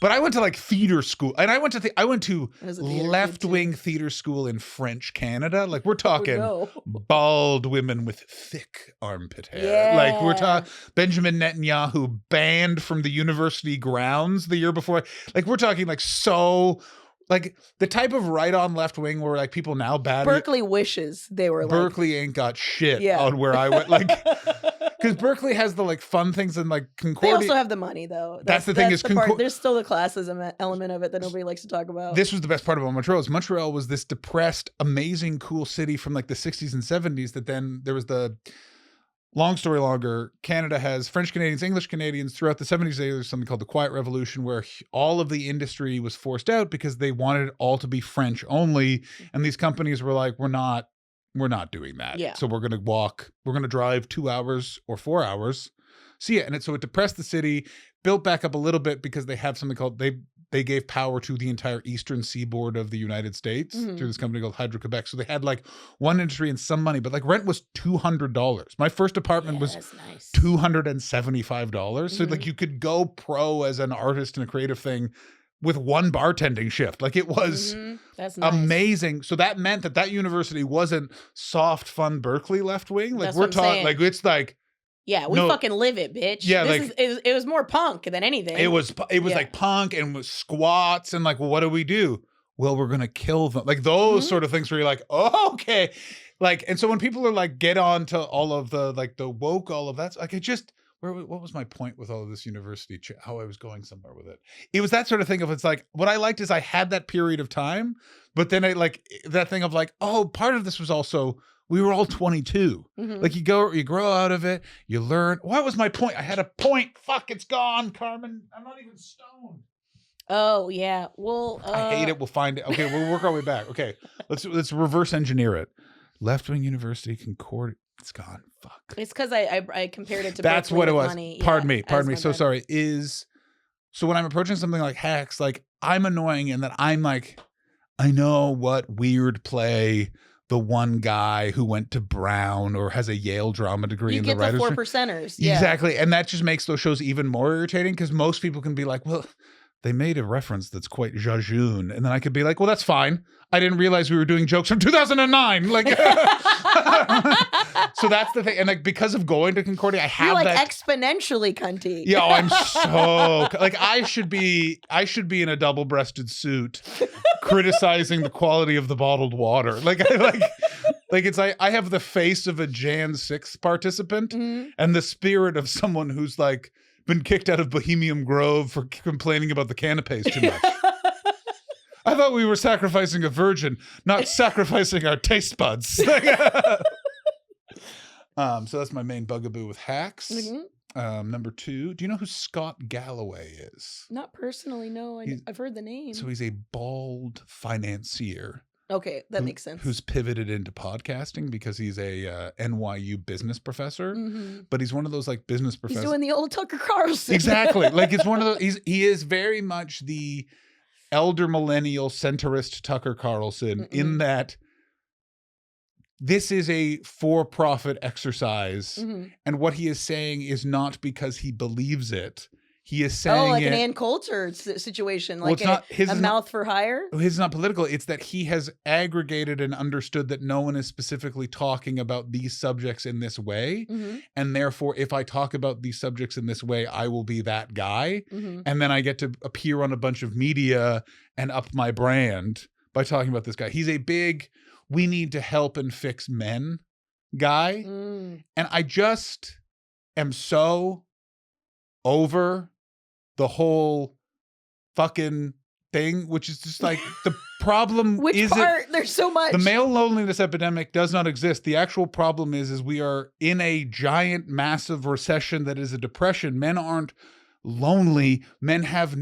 But I went to like theater school, and I went to left-wing theater school in French Canada. Like we're talking bald women with thick armpit hair. Yeah. Like we're talking Benjamin Netanyahu banned from the university grounds the year before. Like we're talking like so. like the type of right on left wing where like people now bad. Berkeley wishes they were Berkeley ain't got shit on where I went. Like, because Berkeley has the like fun things and like Concordia. They also have the money though. That's the thing is there's still the classism element of it that nobody likes to talk about. This was the best part about Montreal. Montreal was this depressed, amazing, cool city from like the 60s and 70s that then there was the long story longer. Canada has French Canadians, English Canadians. Throughout the 70s, there was something called the Quiet Revolution where all of the industry was forced out because they wanted it all to be French only. And these companies were like, we're not doing that. Yeah. So we're going to drive 2 hours or 4 hours. See it. And so it depressed the city, built back up a little bit because they have something called, they gave power to the entire eastern seaboard of the United States through this company called Hydro-Quebec. So they had like one industry and some money, but like rent was $200. My first apartment was nice. $275. So like you could go pro as an artist in a creative thing with one bartending shift. Like it was That's nice. amazing. So that meant that university wasn't soft, fun Berkeley left wing. Like we're talking like it's like, yeah, we fucking live it, bitch. Yeah, it was more punk than anything. It was like punk and was squats and like, well, what do we do? Well, we're gonna kill them. Like those sort of things where you're like, oh, okay. Like, and so when people are like, get on to all of the like the woke, all of that, like it just what was my point with all of this university? How I was going somewhere with it. It was that sort of thing of it's like, what I liked is I had that period of time, but then I like that thing of like, oh, part of this was also. We were all 22. Like you grow out of it, you learn. What was my point? I had a point. Fuck, it's gone, Carmen. I'm not even stoned. Oh yeah. Well, I hate it. We'll find it. Okay, we'll work our way back. Okay, let's reverse engineer it. Left Wing University, Concordia. It's gone. Fuck. It's because I compared it to. That's Berkeley what it was. Money. Pardon me. So sorry. So when I'm approaching something like Hacks, like I'm annoying in that I'm like, I know what weird play. The one guy who went to Brown or has a Yale drama degree in the writers' room. You get the 4%ers. Yeah. Exactly. And that just makes those shows even more irritating because most people can be like, well, they made a reference that's quite jejune. And then I could be like, well, that's fine. I didn't realize we were doing jokes from 2009. Like, so that's the thing. And like, because of going to Concordia, I have You're like exponentially cunty. Yeah, I'm so like, I should be in a double-breasted suit criticizing the quality of the bottled water. Like it's like I have the face of a Jan 6 participant and the spirit of someone who's like been kicked out of Bohemian Grove for complaining about the canapes too much. I thought we were sacrificing a virgin, not sacrificing our taste buds. So that's my main bugaboo with Hacks. Number 2, do you know who Scott Galloway is? Not personally, no. I've heard the name. So he's a bald financier. Okay, that makes sense. Who's pivoted into podcasting because he's a NYU business professor, but he's one of those like business professors. He's doing the old Tucker Carlson. Exactly. Like it's one of those. He is very much the elder millennial centrist Tucker Carlson in that. This is a for-profit exercise, and what he is saying is not because he believes it. He is saying like an Ann Coulter situation, like a mouth for hire. His is not political. It's that he has aggregated and understood that no one is specifically talking about these subjects in this way, and therefore, if I talk about these subjects in this way, I will be that guy, and then I get to appear on a bunch of media and up my brand by talking about this guy. He's a big. We need to help and fix men guy. And I just am so over the whole fucking thing, which is just like the problem. Which part? There's so much. The male loneliness epidemic does not exist. The actual problem is we are in a giant, massive recession that is a depression. Men aren't lonely. Men have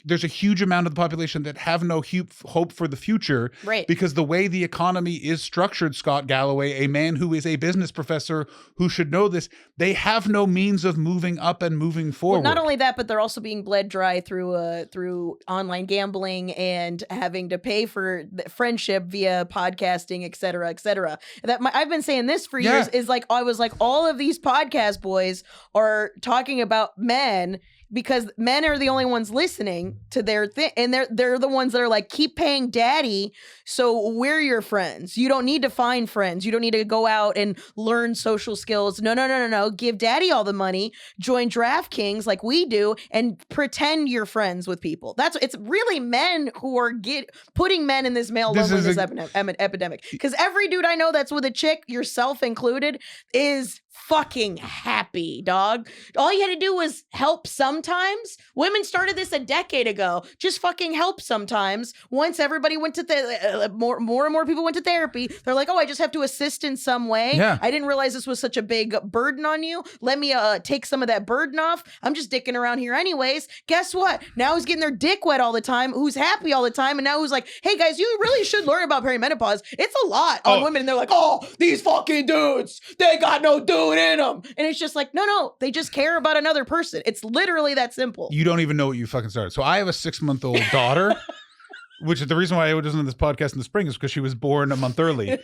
there's a huge amount of the population that have no hope for the future. Right. Because the way the economy is structured, Scott Galloway, a man who is a business professor who should know this, they have no means of moving up and moving forward. Well, not only that, but they're also being bled dry through online gambling and having to pay for friendship via podcasting, et cetera, et cetera. I've been saying this for years is like, I was like, all of these podcast boys are talking about men because men are the only ones listening to their thing, and they're the ones that are like, keep paying daddy, so we're your friends. You don't need to find friends. You don't need to go out and learn social skills. No. Give daddy all the money. Join DraftKings like we do, and pretend you're friends with people. It's really men who are putting men in this male loneliness epidemic. Because every dude I know that's with a chick, yourself included, is fucking happy, dog. All you had to do was help sometimes. Women started this a decade ago. Just fucking help sometimes. Once everybody went to more and more people went to therapy, they're like, oh, I just have to assist in some way. Yeah. I didn't realize this was such a big burden on you. Let me take some of that burden off. I'm just dicking around here anyways. Guess what? Now who's getting their dick wet all the time, who's happy all the time, and now who's like, hey guys, you really should learn about perimenopause. It's a lot on women, and they're like, oh, these fucking dudes, they got no dude in them. And it's just like, no, they just care about another person. It's literally that simple. You don't even know what you fucking started. So I have a 6-month-old daughter, which is the reason why I wasn't in this podcast in the spring, is because she was born a month early.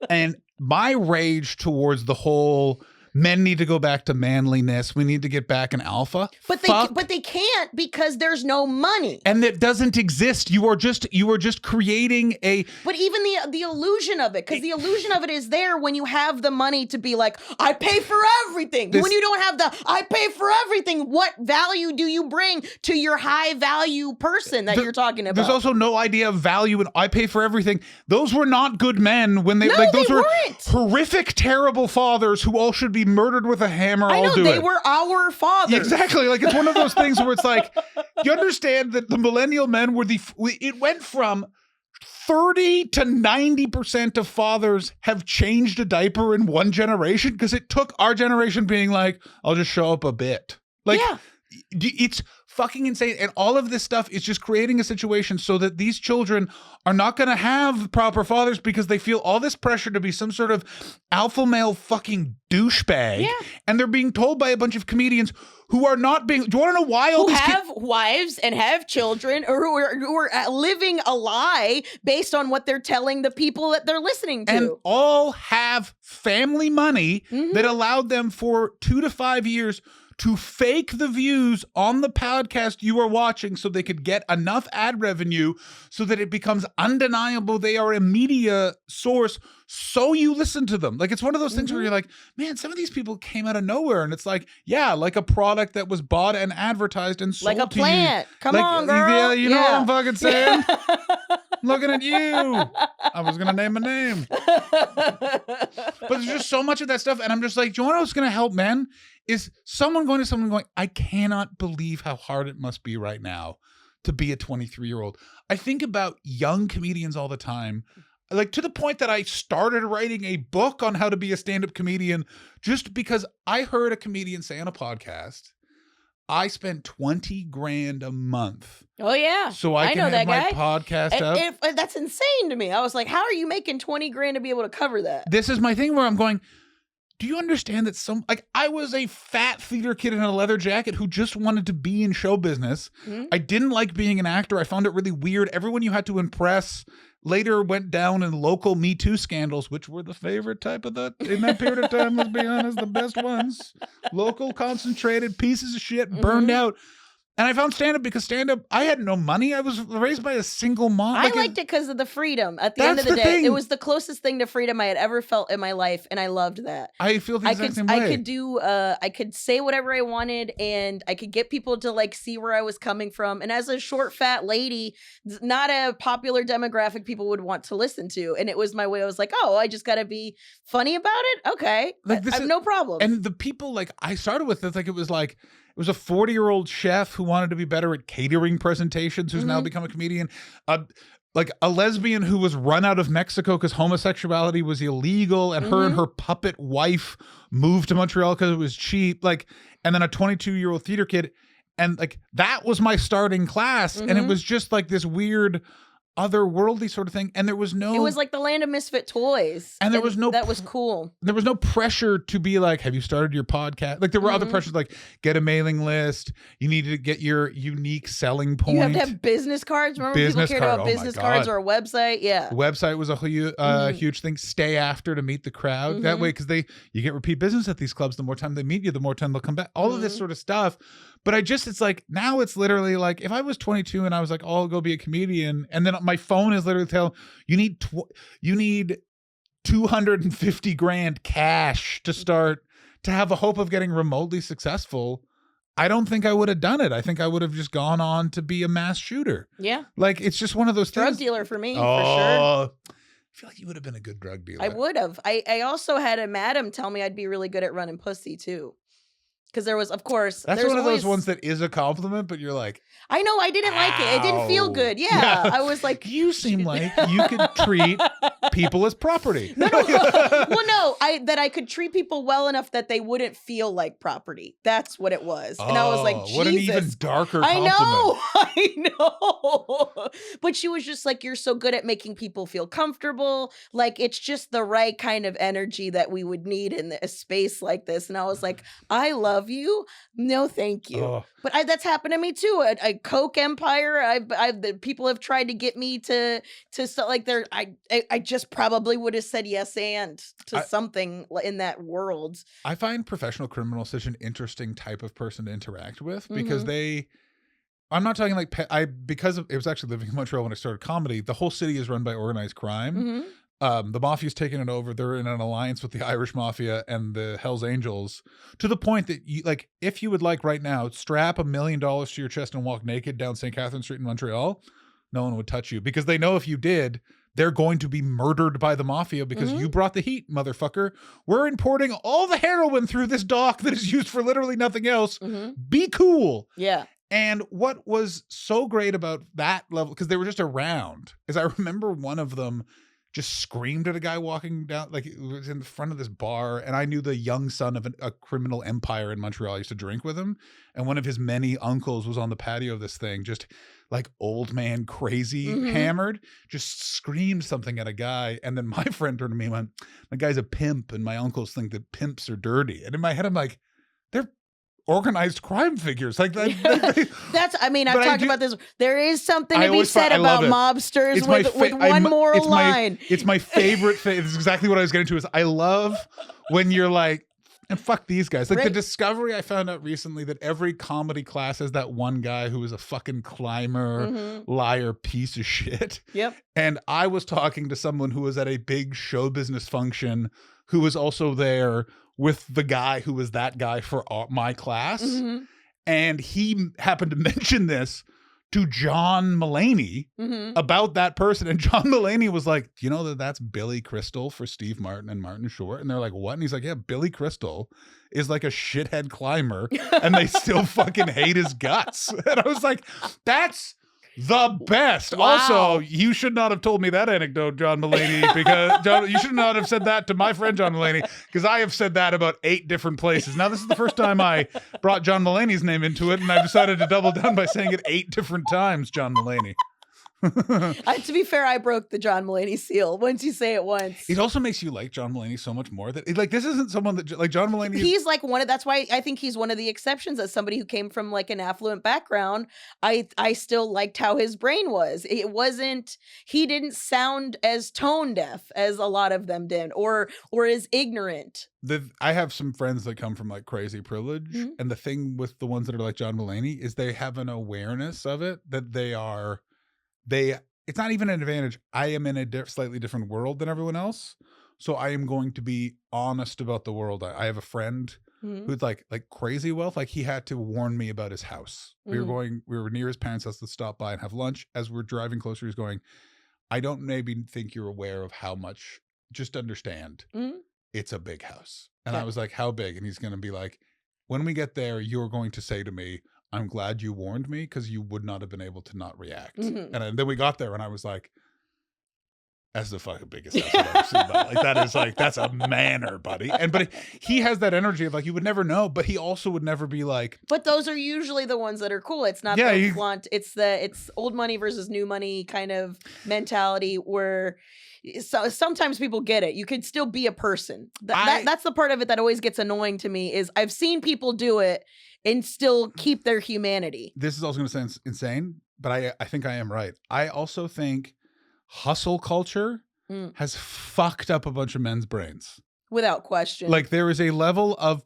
And my rage towards the whole men need to go back to manliness, we need to get back in alpha. But they can't, because there's no money. And it doesn't exist. You are just creating a. But even the illusion of it, because the illusion of it is there when you have the money to be like, I pay for everything. When you don't have the I pay for everything, what value do you bring to your high value person that you're talking about? There's also no idea of value in I pay for everything. Those were not good men when those were horrific, terrible fathers who all should be murdered with a hammer. I know, they were our fathers. Exactly. Like, it's one of those things where it's like, you understand that the millennial men were it went from 30 to 90% of fathers have changed a diaper in one generation, because it took our generation being like, I'll just show up a bit. Like, yeah. It's fucking insane. And all of this stuff is just creating a situation so that these children are not going to have proper fathers, because they feel all this pressure to be some sort of alpha male fucking douchebag. Yeah. And they're being told by a bunch of comedians who are not being. Do you want to know why all who these have wives and have children, or who are living a lie based on what they're telling the people that they're listening to, and all have family money that allowed them for 2 to 5 years to fake the views on the podcast you are watching, so they could get enough ad revenue so that it becomes undeniable they are a media source, so you listen to them. Like, it's one of those things where you're like, man, some of these people came out of nowhere, and it's like, yeah, like a product that was bought and advertised and sold like a to plant. You. Come on, girl. Yeah, you know what I'm fucking saying? Looking at you. I was gonna name a name. But there's just so much of that stuff, and I'm just like, do you know what's gonna help men? Is someone going, I cannot believe how hard it must be right now to be a 23-year-old. I think about young comedians all the time, like, to the point that I started writing a book on how to be a stand-up comedian, just because I heard a comedian say on a podcast, I spent $20,000 a month. Oh yeah, so I can have my podcast up. That's insane to me. I was like, how are you making $20,000 to be able to cover that? This is my thing where I'm going, do you understand that I was a fat theater kid in a leather jacket who just wanted to be in show business. I didn't like being an actor. I found it really weird. Everyone you had to impress later went down in local Me Too scandals, which were the favorite type of in that period of time, let's be honest, the best ones. Local concentrated pieces of shit burned out. And I found stand-up because stand-up, I had no money. I was raised by a single mom. I liked it because of the freedom. At the end of the day, it was the closest thing to freedom I had ever felt in my life, and I loved that. I feel the exact same way. I could say whatever I wanted, and I could get people to like see where I was coming from. And as a short, fat lady, not a popular demographic people would want to listen to. And it was my way. I was like, oh, I just got to be funny about it? Okay. I have no problem. And the people like I started with, it's like it was a 40-year-old chef who wanted to be better at catering presentations, who's now become a comedian. Like a lesbian who was run out of Mexico because homosexuality was illegal, and her and her puppet wife moved to Montreal because it was cheap. Like, and then a 22-year-old theater kid. And like, that was my starting class. And it was just like this weird otherworldly sort of thing, and there was no. It was like the land of misfit toys, and there was no. That was cool. There was no pressure to be like, "Have you started your podcast?" Like there were other pressures, like get a mailing list. You needed to get your unique selling point. You have to have business cards. Remember, people cared about business cards or a website. Yeah, the website was a huge thing. Stay after to meet the crowd that way, because you get repeat business at these clubs. The more time they meet you, the more time they'll come back. All of this sort of stuff. But it's like, now it's literally like, if I was 22 and I was like, oh, I'll go be a comedian, and then my phone is literally telling you need 250 grand cash to start, to have a hope of getting remotely successful. I don't think I would have done it. I think I would have just gone on to be a mass shooter. Yeah. Like, it's just one of those drug things. dealer for me, for sure. I feel like you would have been a good drug dealer. I would have. I also had a madam tell me I'd be really good at running pussy too. Because there was, of course, that's one of those ones that is a compliment, but you're like, I know, I didn't like it. It didn't feel good. Yeah. I was like, you seem like you could treat people as property. No. Well, no, that I could treat people well enough that they wouldn't feel like property. That's what it was. And I was like, Jesus. What an even darker compliment. I know. But she was just like, you're so good at making people feel comfortable. Like, it's just the right kind of energy that we would need in a space like this. And I was like, I love you. No, thank you. But that's happened to me too. A Coke empire. The people have tried to get me to like I just probably would have said yes and to something in that world. I find professional criminals such an interesting type of person to interact with, because I'm not talking like because it was actually living in Montreal when I started comedy. The whole city is run by organized crime. The mafia's taken it over. They're in an alliance with the Irish mafia and the Hells Angels, to the point that you, like, if you would like right now, strap $1 million to your chest and walk naked down St. Catherine Street in Montreal, no one would touch you, because they know if you did, they're going to be murdered by the mafia, because you brought the heat, motherfucker. We're importing all the heroin through this dock that is used for literally nothing else. Be cool. Yeah. And what was so great about that level, because they were just around, is I remember one of them just screamed at a guy walking down, like it was in the front of this bar. And I knew the young son of a criminal empire in Montreal. I used to drink with him. And one of his many uncles was on the patio of this thing, just like old man crazy, hammered, just screamed something at a guy. And then my friend turned to me and went, "My guy's a pimp, and my uncles think that pimps are dirty." And in my head, I'm like, they're organized crime figures. Like that's, I mean, I've talked about this. There is something to be said about mobsters with one moral line. It's my favorite thing. It's exactly what I was getting to. Is I love when you're like, and fuck these guys. Like the discovery I found out recently that every comedy class has that one guy who is a fucking climber, liar, piece of shit. Yep. And I was talking to someone who was at a big show business function, who was also there with the guy who was that guy for my class. And he happened to mention this to John Mulaney about that person. And John Mulaney was like, "Do you know that that's Billy Crystal for Steve Martin and Martin Short?" And they're like, "What?" And he's like, "Yeah, Billy Crystal is like a shithead climber and they still fucking hate his guts." And I was like, that's the best. Wow. Also, you should not have told me that anecdote, John Mulaney, because you should not have said that to my friend John Mulaney, because I have said that about 8 different places. Now, this is the first time I brought John Mulaney's name into it, and I've decided to double down by saying it 8 different times, John Mulaney. To be fair, I broke the John Mulaney seal once you say it once. It also makes you like John Mulaney so much more that like this isn't someone that like John Mulaney. He's like that's why I think he's one of the exceptions. As somebody who came from like an affluent background, I still liked how his brain was. He didn't sound as tone deaf as a lot of them did, or as ignorant. I have some friends that come from like crazy privilege, and the thing with the ones that are like John Mulaney is they have an awareness of it that it's not even an advantage. I am in a slightly different world than everyone else. So I am going to be honest about the world. I have a friend who's like crazy wealth. Like he had to warn me about his house. We were near his parents' house to stop by and have lunch. As we're driving closer, he's going, "I don't maybe think you're aware of how much, just understand it's a big house." And I was like, "How big?" And he's going to be like, "When we get there, you're going to say to me, 'I'm glad you warned me,' because you would not have been able to not react." And then we got there and I was like, "That's the fucking biggest house I've ever seen." Like that is like, that's a manor, buddy. But he has that energy of like, you would never know, but he also would never be like. But those are usually the ones that are cool. It's not the flaunt. It's old money versus new money kind of mentality where sometimes people get it. You could still be a person. That's the part of it that always gets annoying to me is I've seen people do it and still keep their humanity. This is also going to sound insane, but I think I am right. I also think hustle culture has fucked up a bunch of men's brains. Without question. Like there is a level of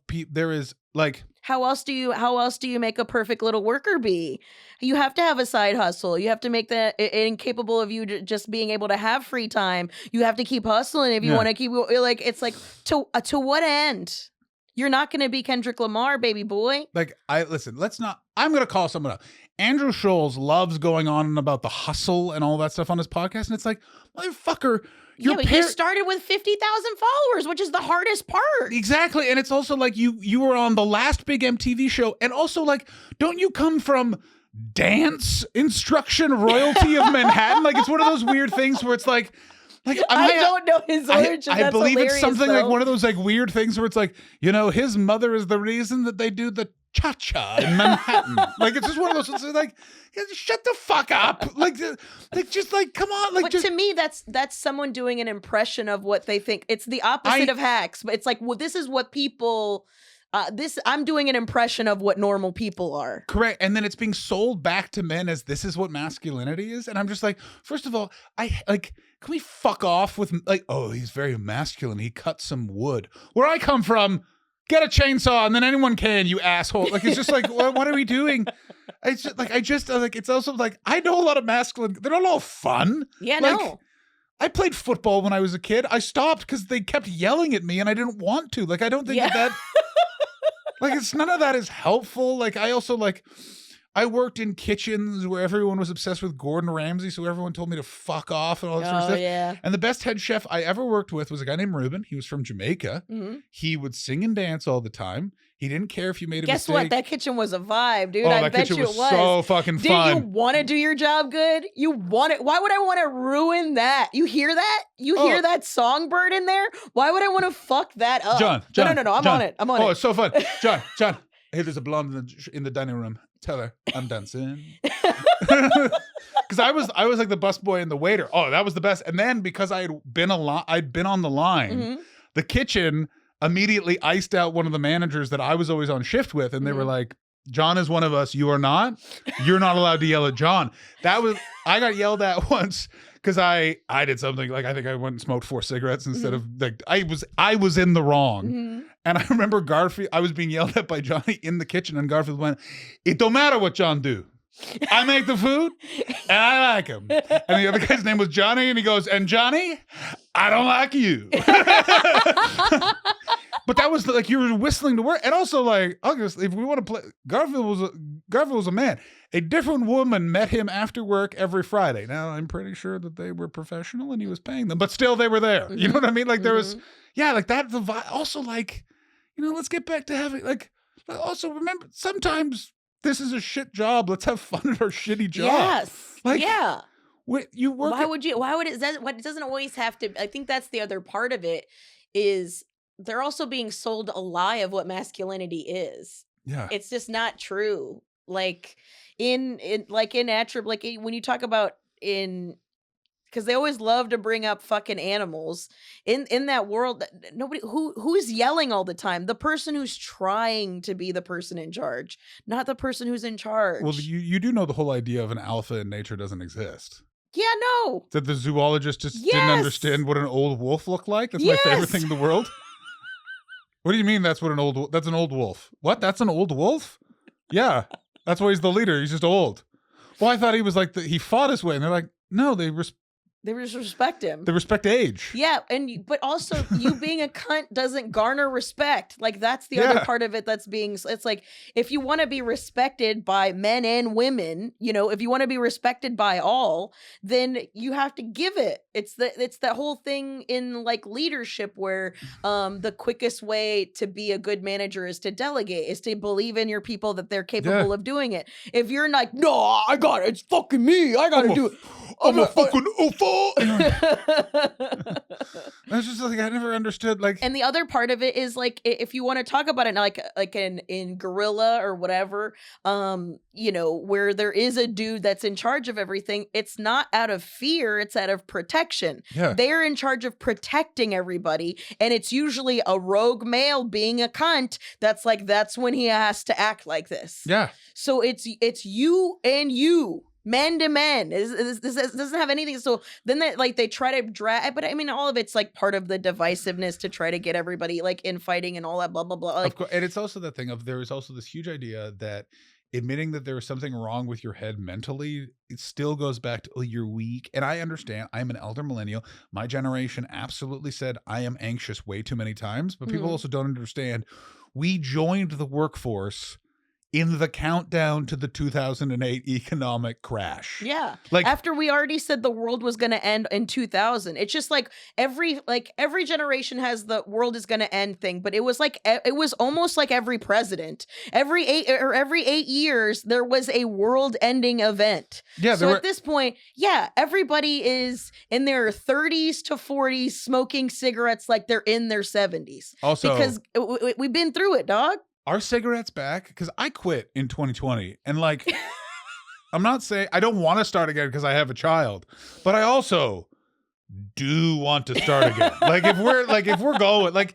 Like, how else do you make a perfect little worker bee? You have to have a side hustle. You have to make that incapable of you just being able to have free time. You have to keep hustling if you want to keep, like, it's like, to what end? You're not going to be Kendrick Lamar, baby boy. Like, I'm going to call someone up. Andrew Scholes loves going on about the hustle and all that stuff on his podcast. And it's like, motherfucker, but you started with 50,000 followers, which is the hardest part. Exactly. And it's also like you were on the last big MTV show. And also, like, don't you come from dance instruction royalty of Manhattan? Like, it's one of those weird things where it's like I don't know his origin. I believe it's something like one of those like weird things where it's like, his mother is the reason that they do the cha-cha in Manhattan. Like, it's just one of those things like, shut the fuck up. Like just like, come on. Like, but to me, that's someone doing an impression of what they think. It's the opposite of hacks, but it's like, well, this is what people... I'm doing an impression of what normal people are. Correct. And then it's being sold back to men as this is what masculinity is. And I'm just like, first of all, can we fuck off with like, oh, he's very masculine. He cut some wood. Where I come from, get a chainsaw and then anyone can, you asshole. Like, it's just like, what are we doing? It's just like, it's also like, I know a lot of masculine. They're not all fun. Yeah, like, no. I played football when I was a kid. I stopped because they kept yelling at me and I didn't want to. Like, I don't think that like, it's none of that is helpful. Like, I also I worked in kitchens where everyone was obsessed with Gordon Ramsay, so everyone told me to fuck off and all that sort of stuff. Yeah. And the best head chef I ever worked with was a guy named Ruben. He was from Jamaica. Mm-hmm. He would sing and dance all the time. He didn't care if you made a mistake. Guess what? That kitchen was a vibe, dude. Oh, I that bet kitchen you it was so fucking fun. Did you want to do your job good? You want it. Why would I want to ruin that? You hear that? You hear that songbird in there? Why would I want to fuck that up? John. No. I'm on it. Oh, it's so fun. John. Hey, there's a blonde in the dining room. Tell her I'm dancing. Because I was like the busboy and the waiter. Oh, that was the best. And then because I'd been on the line, the kitchen immediately iced out one of the managers that I was always on shift with, and they were like, John is one of us. You are not. You're not allowed to yell at John. I got yelled at once because I did something like, I think I went and smoked 4 cigarettes instead of like, I was in the wrong. And I remember Garfield, I was being yelled at by Johnny in the kitchen, and Garfield went, it don't matter what John do. I make the food and I like him. And the other guy's name was Johnny, and he goes, and Johnny, I don't like you. But that was like, you were whistling to work. And also, like, obviously, if we want to play, Garfield was a man. A different woman met him after work every Friday. Now, I'm pretty sure that they were professional and he was paying them, but still they were there. You know what I mean? Like, there was, like that. Also, like, let's get back to having, like, also remember, sometimes this is a shit job. Let's have fun at our shitty job. Yes. Like, yeah. You work. Why would it doesn't always have to, I think that's the other part of it, is they're also being sold a lie of what masculinity is. Yeah. It's just not true. Like when you talk about because they always love to bring up fucking animals in that world. Nobody who's yelling all the time. The person who's trying to be the person in charge, not the person who's in charge. Well, you do know the whole idea of an alpha in nature doesn't exist. Yeah, no. That the zoologist just didn't understand what an old wolf looked like. That's my favorite thing in the world. What do you mean that's an old wolf? What? That's an old wolf? Yeah. That's why he's the leader. He's just old. Well, I thought he was like he fought his way, and they're like, no, they just respect him. They respect age. Yeah, but also you being a cunt doesn't garner respect. Like, that's the other part of it that's being, it's like, if you want to be respected by men and women, if you want to be respected by all, then you have to give it. It's that whole thing in like leadership where the quickest way to be a good manager is to delegate, is to believe in your people that they're capable of doing it. If you're like, no, I got it. It's fucking me. I got to do it. I'm a fucking UFO. That's just like, I never understood. Like, and the other part of it is like, if you want to talk about it like in Gorilla or whatever, where there is a dude that's in charge of everything, it's not out of fear, it's out of protection. Yeah. They're in charge of protecting everybody, and it's usually a rogue male being a cunt that's when he has to act like this. Yeah. So it's you and you. men to men. This doesn't have anything. So then they try to drag, but I mean, all of it's like part of the divisiveness to try to get everybody like infighting and all that blah blah blah. Like, of course, and it's also the thing of there is also this huge idea that admitting that there is something wrong with your head mentally, it still goes back to, oh, you're weak. And I understand. I'm an elder millennial. My generation absolutely said I am anxious way too many times, but people also don't understand. We joined the workforce in the countdown to the 2008 economic crash. Yeah. Like, after we already said the world was going to end in 2000. It's just like every generation has the world is going to end thing, but it was almost like every president. Every 8 years there was a world ending event. Yeah, so at this point, yeah, everybody is in their 30s to 40s smoking cigarettes like they're in their 70s. Also, because we've been through it, dog. Are cigarettes back? Because I quit in 2020. And like, I'm not saying I don't want to start again because I have a child, but I also do want to start again. if we're going, like,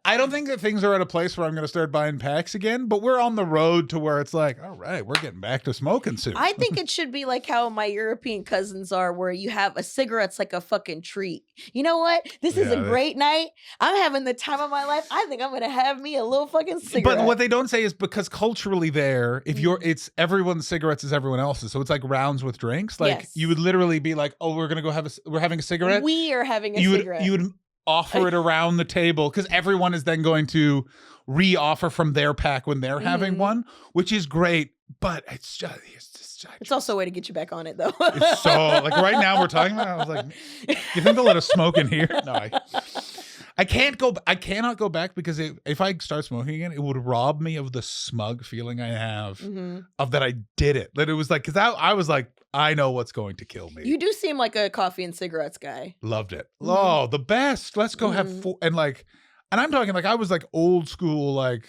I don't think that things are at a place where I'm going to start buying packs again, but we're on the road to where it's like, all right, we're getting back to smoking soon. I think it should be like how my European cousins are, where you have a cigarette's like a fucking treat. You know what? This is a great night. I'm having the time of my life. I think I'm going to have me a little fucking cigarette. But what they don't say is because culturally there, if it's everyone's cigarettes is everyone else's. So it's like rounds with drinks. Like you would literally be like, oh, we're going to go we're having a cigarette. We are having a cigarette. You would offer it around the table because everyone is then going to re-offer from their pack when they're having one, which is great. But it's also a way to get you back on it, though. It's so like right now we're talking about. I was like, you think they'll let us smoke in here? No, I can't go. I cannot go back because if I start smoking again, it would rob me of the smug feeling I have of that I did it. That it was like because I was like, I know what's going to kill me. You do seem like a coffee and cigarettes guy. Loved it. Oh, the best. Let's go have and I'm talking like I was like old school, like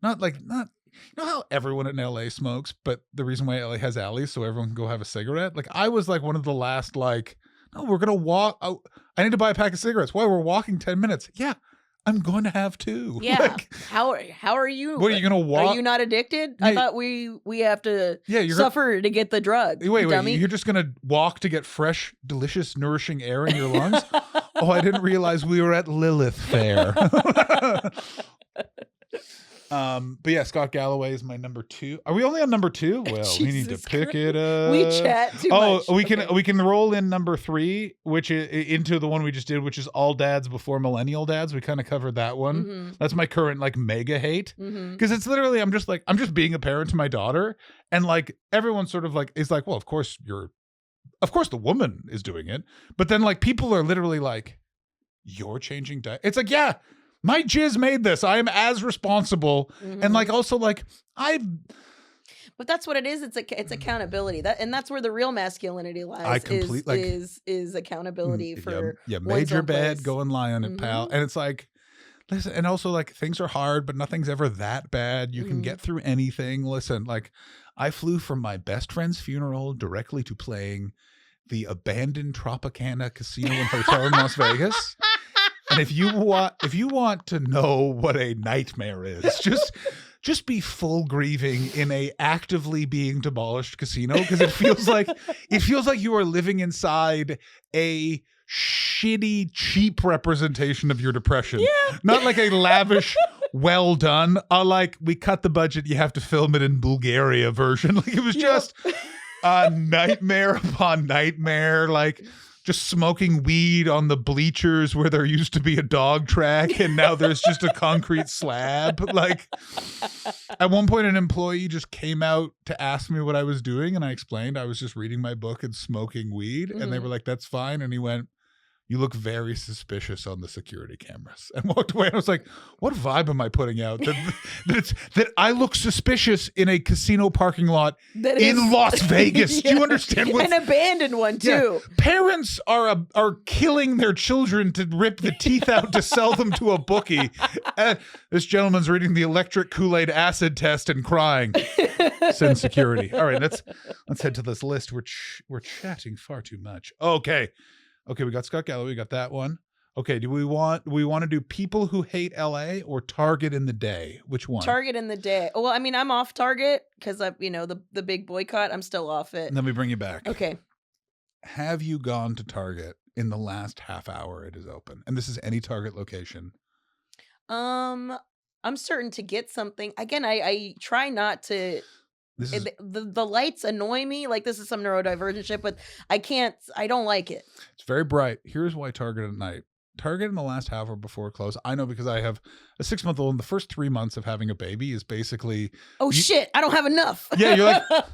not you know how everyone in LA smokes, but the reason why LA has alleys so everyone can go have a cigarette. Like I was like one of the last like, no, we're gonna walk. Oh, I need to buy a pack of cigarettes. Why? We're walking 10 minutes. Yeah. I'm going to have two. Yeah. Like, how are you? What are you going to walk? Are you not addicted? Yeah. I thought we have to suffer to get the drug. Wait, you're just going to walk to get fresh, delicious, nourishing air in your lungs? Oh, I didn't realize we were at Lilith Fair. But yeah, Scott Galloway is my number 2. Are we only on number 2? Well, we need to pick it up. We chat too much. Oh, we can roll in number 3, which is into the one we just did, which is all dads before millennial dads. We kind of covered that one. That's my current like mega hate because it's literally I'm just being a parent to my daughter, and like everyone sort of like is like, well, of course the woman is doing it, but then like people are literally like, you're changing diet. It's like, yeah. My jizz made this. I am as responsible, and like also like But that's what it is. It's accountability. That's where the real masculinity lies. I completely is accountability for made your bed, go and lie on it, pal. And it's like, listen, and also like things are hard, but nothing's ever that bad. You can get through anything. Listen, like I flew from my best friend's funeral directly to playing the abandoned Tropicana Casino and Hotel in Las Vegas. And if you want to know what a nightmare is, just be full grieving in a actively being demolished casino because it feels like you are living inside a shitty, cheap representation of your depression. Yeah. Not like a lavish, well done. Like we cut the budget, you have to film it in Bulgaria version. Like it was just a nightmare upon nightmare. Like. Just smoking weed on the bleachers where there used to be a dog track and now there's just a concrete slab. Like at one point an employee just came out to ask me what I was doing and I explained I was just reading my book and smoking weed and they were like, that's fine. And he went, you look very suspicious on the security cameras, and walked away. And I was like, what vibe am I putting out? That I look suspicious in a casino parking lot in Las Vegas. Do you understand? An abandoned one too. Yeah. Parents are killing their children to rip the teeth out to sell them to a bookie. This gentleman's reading the electric Kool-Aid acid test and crying. Send security. All right, let's head to this list. We're chatting far too much. Okay, we got Scott Galloway. We got that one. Okay, do we want to do people who hate LA or Target in the day? Which one? Target in the day. Well, I mean, I'm off Target because the big boycott. I'm still off it. And then we bring you back. Okay. Have you gone to Target in the last half hour it is open? And this is any Target location. I'm certain to get something. Again, I try not to. The lights annoy me. Like, this is some neurodivergent shit, but I don't like it. It's very bright. Here's why Target at night. Target in the last half hour before it close. I know because I have a 6-month-old, and the first 3 months of having a baby is basically. Oh shit! I don't have enough. Yeah, you're like. I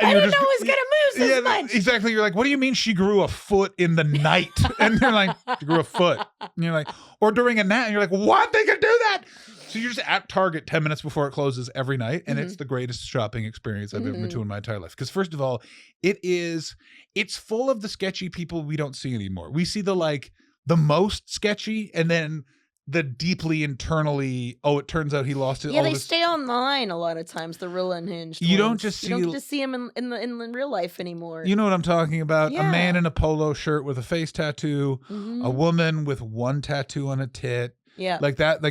didn't know it was gonna move this much. Exactly. You're like, what do you mean she grew a foot in the night? And they're like, she grew a foot. And you're like, or during a nap. And you're like, what? They can do that? So you're just at Target 10 minutes before it closes every night, and it's the greatest shopping experience I've ever been to in my entire life. Because first of all, it's full of the sketchy people we don't see anymore. We see the most sketchy, and then the deeply internally, it turns out he lost it. Yeah, they stay online a lot of times, the real unhinged You ones. You don't get to see him in real life anymore. You know what I'm talking about? Yeah. A man in a polo shirt with a face tattoo, a woman with one tattoo on a tit. Yeah. Like that,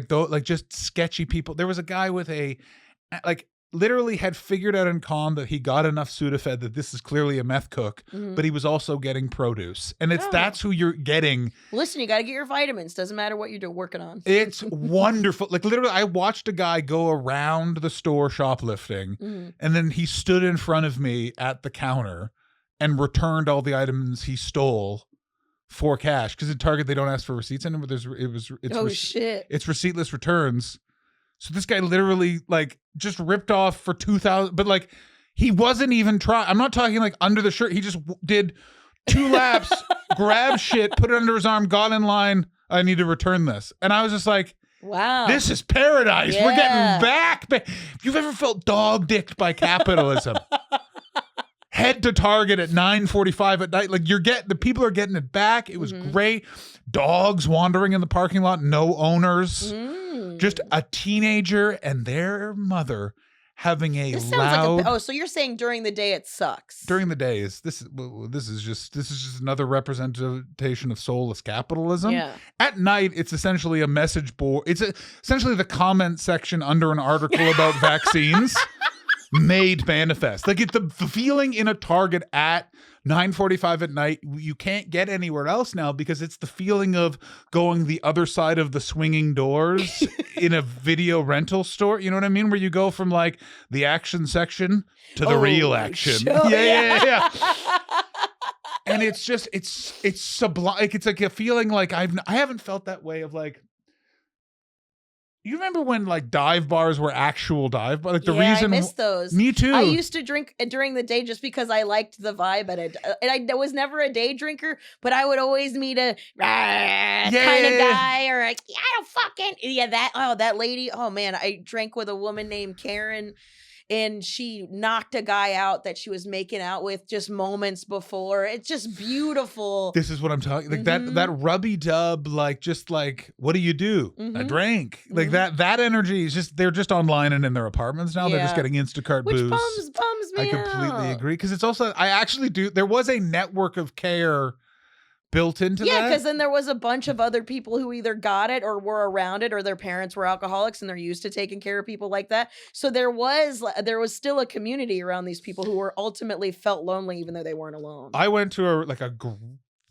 just sketchy people. There was a guy with literally had figured out in con that he got enough Sudafed that this is clearly a meth cook, but he was also getting produce. And that's who you're getting. Listen, you got to get your vitamins. Doesn't matter what you're working on. It's wonderful. Like, literally, I watched a guy go around the store shoplifting, and then he stood in front of me at the counter and returned all the items he stole for cash. Because in Target, they don't ask for receipts anymore. Shit. It's receiptless returns. So this guy literally just ripped off for $2,000, but he wasn't even trying. I'm not talking under the shirt. He just did 2 laps, grabbed shit, put it under his arm, got in line. I need to return this. And I was just like, wow, this is paradise. Yeah. We're getting back. If you've ever felt dog-dicked by capitalism, head to Target at 9:45 at night. The people are getting it back. It was great. Dogs wandering in the parking lot, no owners. Just a teenager and their mother having a loud. So you're saying during the day it sucks. During the day this is just another representation of soulless capitalism. Yeah. At night, it's essentially a message board. It's essentially the comment section under an article about vaccines made manifest. The feeling in a Target at 9:45 at night, you can't get anywhere else now, because it's the feeling of going the other side of the swinging doors in a video rental store. You know what I mean? Where you go from the action section to the real action. Yeah. And it's just, it's sublime. It's a feeling I haven't felt that way of you remember when dive bars were actual dive bars? I miss those. Me too. I used to drink during the day just because I liked the vibe at it. And I was never a day drinker, but I would always meet a kind of guy or I don't fucking that lady. Oh man, I drank with a woman named Karen. And she knocked a guy out that she was making out with just moments before. It's just beautiful. This is what I'm talking. That rubby dub, what do you do? I drank. That energy is just, they're just online and in their apartments now. Yeah. They're just getting Instacart booze. Which bums me out. I completely agree. Because it's also, I actually do, there was a network of care built into that. Yeah, because then there was a bunch of other people who either got it or were around it, or their parents were alcoholics and they're used to taking care of people like that. So there was still a community around these people who were ultimately felt lonely even though they weren't alone. I went to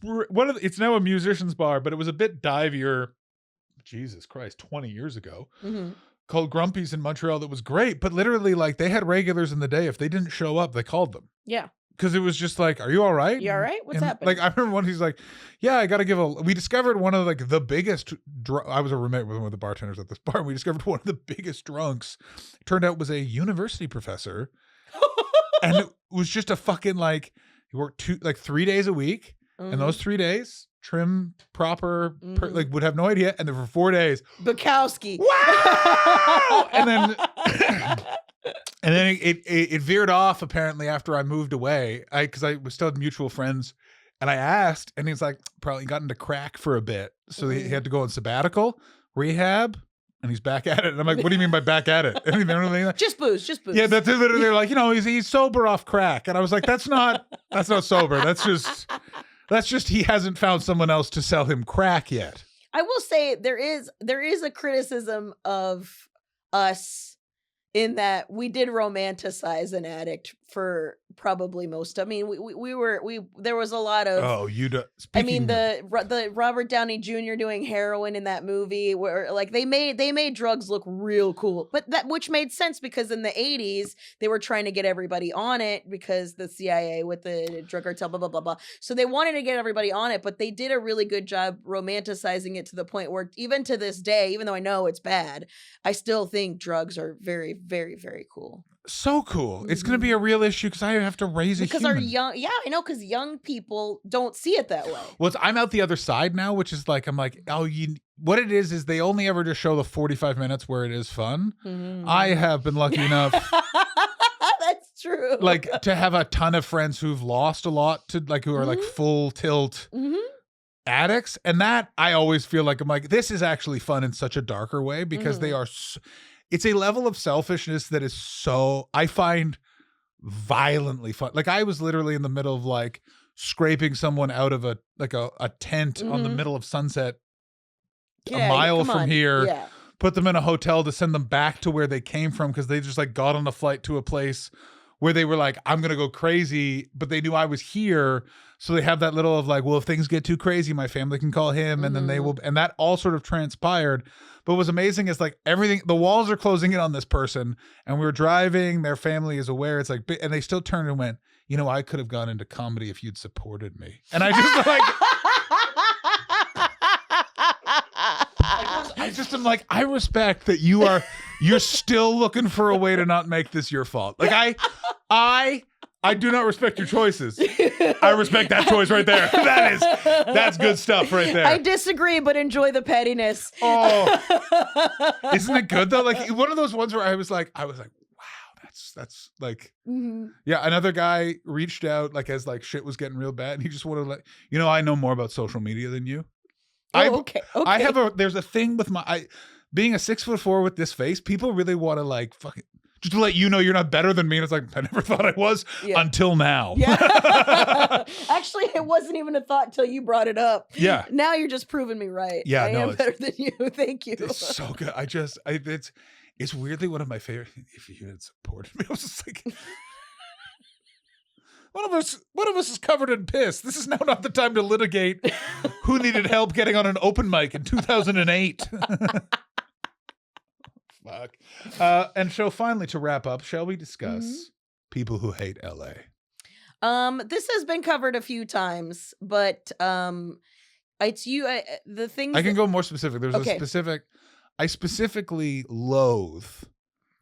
it's now a musician's bar, but it was a bit divier, Jesus Christ, 20 years ago. Called Grumpy's in Montreal. That was great, but literally they had regulars in the day. If they didn't show up, they called them. Yeah. Because it was just are you all right? You all right? What's happening? I remember one, he's yeah, I got to we discovered one of the biggest, I was a roommate with one of the bartenders at this bar, and we discovered one of the biggest drunks. It turned out was a university professor. And it was just a fucking he worked 3 days a week. And those 3 days, trim, proper, would have no idea. And then for 4 days. Bukowski. Wow! And then... And then it veered off apparently after I moved away. Because I was still had mutual friends, and I asked, and he's probably got into crack for a bit, so he had to go on sabbatical, rehab, and he's back at it. And I'm like, what do you mean by back at it? Just booze. Yeah, that's it. They're he's sober off crack, and I was like, that's not sober. That's just That's just he hasn't found someone else to sell him crack yet. I will say there is a criticism of us in that we did romanticize an addict for probably most. I mean, there was a lot of the Robert Downey Jr. doing heroin in that movie where like they made drugs look real cool, but which made sense because in the 80s they were trying to get everybody on it because the CIA with the drug cartel, blah blah blah blah. So they wanted to get everybody on it, but they did a really good job romanticizing it to the point where even to this day, even though I know it's bad, I still think drugs are very, very, very cool. So cool. It's going to be a real issue because I have to raise a human. Because young people don't see it that way. Well, I'm out the other side now, which is like, I'm like, what it is they only ever just show the 45 minutes where it is fun. Mm-hmm. I have been lucky enough. That's true. Like to have a ton of friends who've lost a lot to like, who are like full tilt addicts. And that I always feel like, I'm like, this is actually fun in such a darker way because they are it's a level of selfishness that is so, I find violently fun. Like I was literally in the middle of like scraping someone out of a tent on the middle of Sunset, a mile from here, put them in a hotel to send them back to where they came from because they just like got on a flight to a place where they were like, I'm going to go crazy, but they knew I was here. So they have that little of like, well, if things get too crazy, my family can call him and then they will. And that all sort of transpired. But what was amazing is like everything, the walls are closing in on this person and we were driving, their family is aware. It's like, and they still turned and went, you know, I could have gone into comedy if you'd supported me. And I just like, I'm like, I respect that you're still looking for a way to not make this your fault. Like I do not respect your choices. I respect that choice right there. That's good stuff right there. I disagree, but enjoy the pettiness. Oh, isn't it good though? Like one of those ones where I was like, wow, that's like, yeah. Another guy reached out like as like shit was getting real bad, and he just wanted to like, you know, I know more about social media than you. Okay. There's a thing with being a 6'4" with this face. People really want to like fucking just to let you know you're not better than me. And it's like, I never thought I was until now. Yeah. Actually, it wasn't even a thought until you brought it up. Yeah. Now you're just proving me right. Yeah. I am better than you. Thank you. It's so good. It's weirdly one of my favorite. If you had supported me, I was just like, one of us is covered in piss. This is now not the time to litigate who needed help getting on an open mic in 2008. Fuck. And so finally, to wrap up, shall we discuss people who hate LA? This has been covered a few times, but it's you. The things I can go more specific. There's a specific. I specifically loathe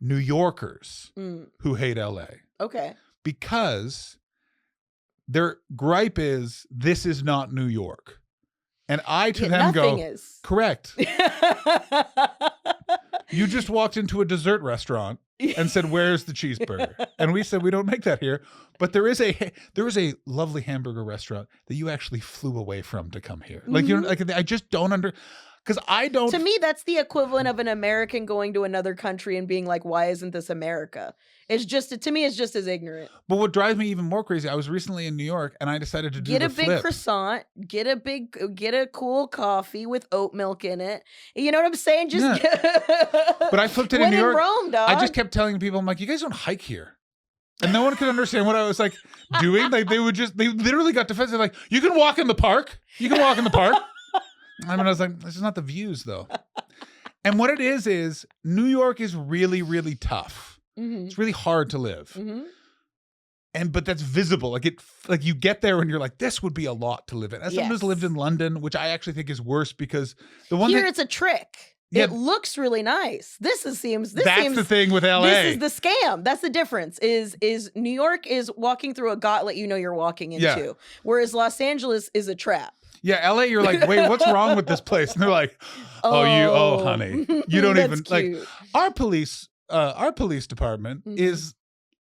New Yorkers who hate LA. Okay. Because their gripe is this is not New York. And I to them go, is. Correct. You just walked into a dessert restaurant and said, where's the cheeseburger? And we said, we don't make that here. But there is a lovely hamburger restaurant that you actually flew away from to come here. Like, you know, like I just don't because I don't. To me, that's the equivalent of an American going to another country and being like, why isn't this America? To me, it's just as ignorant. But what drives me even more crazy, I was recently in New York and I decided to get a big croissant, get a cool coffee with oat milk in it. You know what I'm saying? Just But I flipped it in New York. Rome, dog. I just kept telling people, I'm like, you guys don't hike here. And no one could understand what I was like doing. Like they literally got defensive. Like, you can walk in the park. You can walk in the park. I mean, I was like, this is not the views though. And what it is New York is really, really tough. It's really hard to live. But that's visible. Like you get there and you're like, this would be a lot to live in. As someone who's lived in London, which I actually think is worse because it's a trick. Yeah, it looks really nice. That's the thing with LA. This is the scam. That's the difference. Is New York is walking through a gauntlet you know you're walking into, whereas Los Angeles is a trap. Yeah, LA, you're like, wait, what's wrong with this place? And they're like, honey, you don't even like our police department is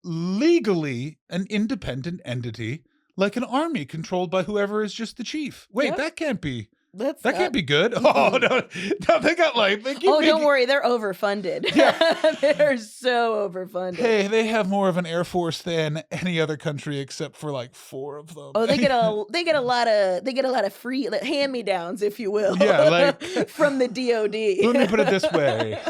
legally an independent entity, like an army controlled by whoever is just the chief. Wait, that can't be That can't be good. Oh no, they got like. Don't worry, they're overfunded. Yeah. They're so overfunded. Hey, they have more of an air force than any other country except for like 4 of them. Oh, they get a lot of free hand-me-downs, if you will. Yeah, like from the DoD. Let me put it this way: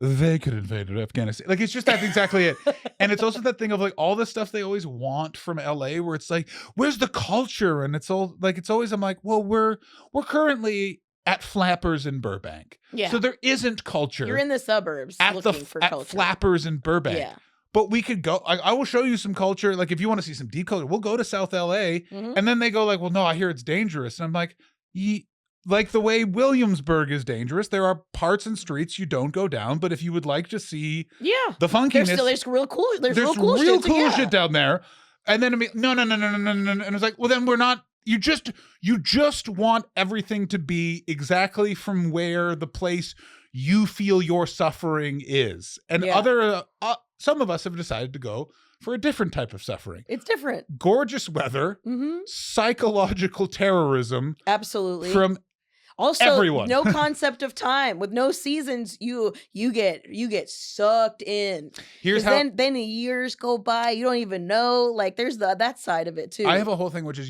they could invade Afghanistan. Like it's just that's exactly it. And it's also that thing of like all the stuff they always want from LA, where it's like, where's the culture? And it's all like it's always I'm like, well, we're currently at Flappers in Burbank. Yeah. So there isn't culture. You're in the suburbs looking for culture. Flappers in Burbank. Yeah. But we could go, I will show you some culture. Like if you want to see some deep culture, we'll go to South LA. And then they go like, well, no, I hear it's dangerous. And I'm like, like the way Williamsburg is dangerous, there are parts and streets you don't go down. But if you would like to see the funkiness. There's real cool, there's real cool shit down there. And then I mean, no. And it's like, well, then we're not. You just want everything to be exactly from where the place you feel your suffering is. And some of us have decided to go for a different type of suffering. It's different. Gorgeous weather, psychological terrorism. Absolutely. From also everyone. No concept of time. With no seasons, you get sucked in. Here's how then the years go by, you don't even know. Like there's that side of it too. I have a whole thing which is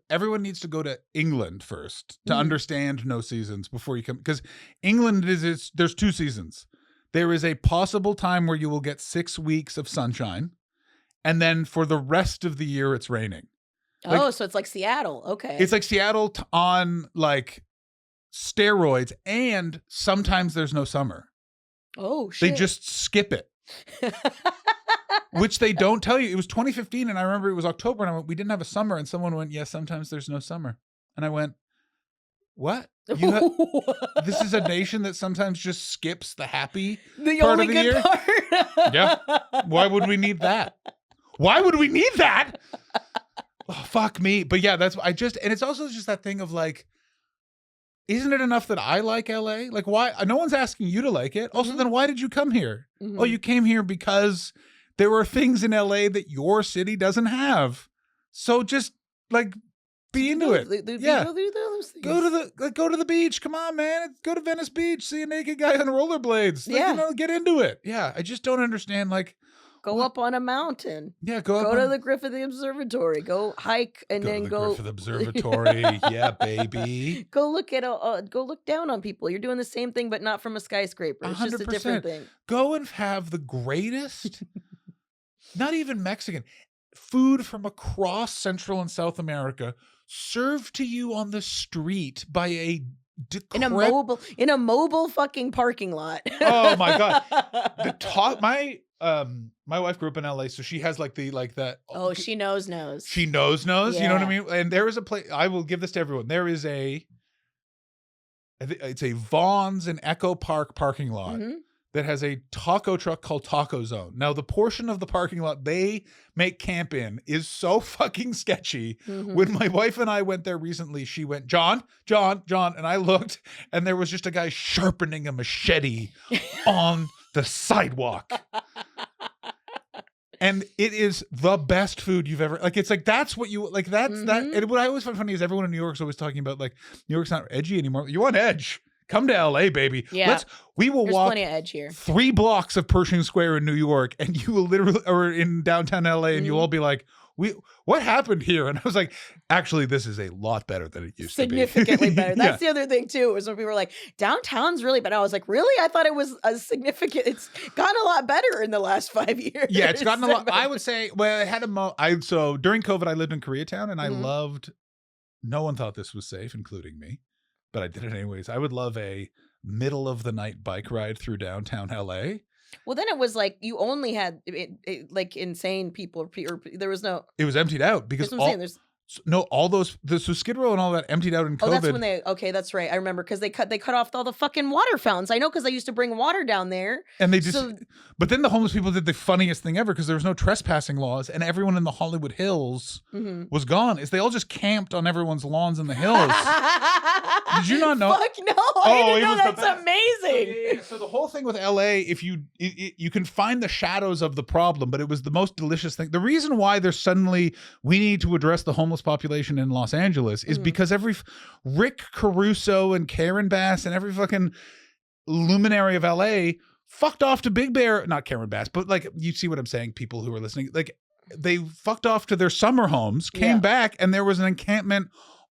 everyone needs to go to England first to understand no seasons before you come, because England there's 2 seasons. There is a possible time where you will get 6 weeks of sunshine, and then for the rest of the year it's raining. So it's like Seattle. Okay. It's like Seattle on like steroids, and sometimes there's no summer. Oh shit. They just skip it. Which they don't tell you. It was 2015 and I remember it was October and I went, we didn't have a summer, and someone went, yes, sometimes there's no summer. And I went, what? This is a nation that sometimes just skips the happy part of the year? Part. Yeah. Why would we need that? Why would we need that? Oh, fuck me. But yeah, and it's also just that thing of like, isn't it enough that I like LA? Like why? No one's asking you to like it. Also, then why did you come here? Oh, you came here because there were things in LA that your city doesn't have. So just like be into it. Go to the beach. Come on, man. Go to Venice Beach. See a naked guy on rollerblades. Like, get into it. Yeah. I just don't understand. Like, go up on a mountain. Yeah, go to the Griffith Observatory. Go hike and then go to the Griffith Observatory. Yeah, baby. Go look down on people. You're doing the same thing, but not from a skyscraper. It's 100%. Just a different thing. Go and have the greatest, not even Mexican, food from across Central and South America served to you on the street by in a mobile fucking parking lot. Oh my god. My wife grew up in LA, so she has like that. Oh, she knows. She knows. Yeah. You know what I mean? And there is a place. I will give this to everyone. There is it's a Vaughn's in Echo Park parking lot that has a taco truck called Taco Zone. Now, the portion of the parking lot they make camp in is so fucking sketchy. When my wife and I went there recently, she went, John, and I looked, and there was just a guy sharpening a machete on the sidewalk. And it is the best food you've ever, like, it's like, that's what you, like, that's that. And what I always find funny is everyone in New York is always talking about, like, New York's not edgy anymore. You want edge? Come to LA, baby. Yeah. We will There's walk plenty of edge here. 3 blocks of Pershing Square in New York, and you will literally, or in downtown LA, and you'll all be like, what happened here? And I was like, actually, this is a lot better than it used to be. Significantly better. That's the other thing too, is when people were like, downtown's really bad. I was like, really? I thought it was it's gotten a lot better in the last 5 years. Yeah, it's gotten a lot. I would say, well, it had so during COVID, I lived in Koreatown, and I loved, no one thought this was safe, including me, but I did it anyways. I would love a middle of the night bike ride through downtown LA. Well, then it was like you only had like insane people, or there was no. It was emptied out because all those so Skid Row and all that emptied out in COVID. Oh, that's when that's right. I remember because they cut off all the fucking water fountains. I know because I used to bring water down there. And they just, but then the homeless people did the funniest thing ever because there was no trespassing laws, and everyone in the Hollywood Hills was gone. Is they all just camped on everyone's lawns in the hills. Did you not know? Fuck no! I didn't know. That's amazing. So the whole thing with LA, if you can find the shadows of the problem, but it was the most delicious thing. The reason why there's suddenly we need to address the homeless homeless population in Los Angeles is because Rick Caruso and Karen Bass and every fucking luminary of LA fucked off to Big Bear, not Karen Bass, but like, you see what I'm saying, people who are listening, like they fucked off to their summer homes, came back, and there was an encampment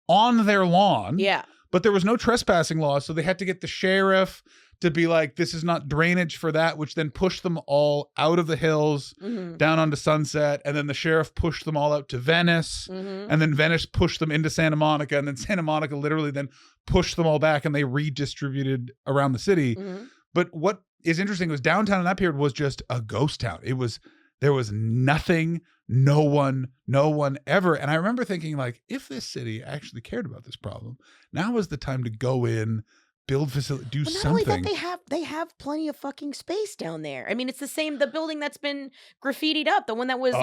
on their lawn. Yeah. But there was no trespassing law, so they had to get the sheriff to be like, this is not drainage for that, which then pushed them all out of the hills, down onto Sunset, and then the sheriff pushed them all out to Venice, and then Venice pushed them into Santa Monica, and then Santa Monica literally then pushed them all back, and they redistributed around the city. But what is interesting was downtown in that period was just a ghost town. There was nothing, no one ever. And I remember thinking, like, if this city actually cared about this problem, now is the time to go in, build facility, do something. Not only that, they have plenty of fucking space down there. I mean, it's the building that's been graffitied up, the one that was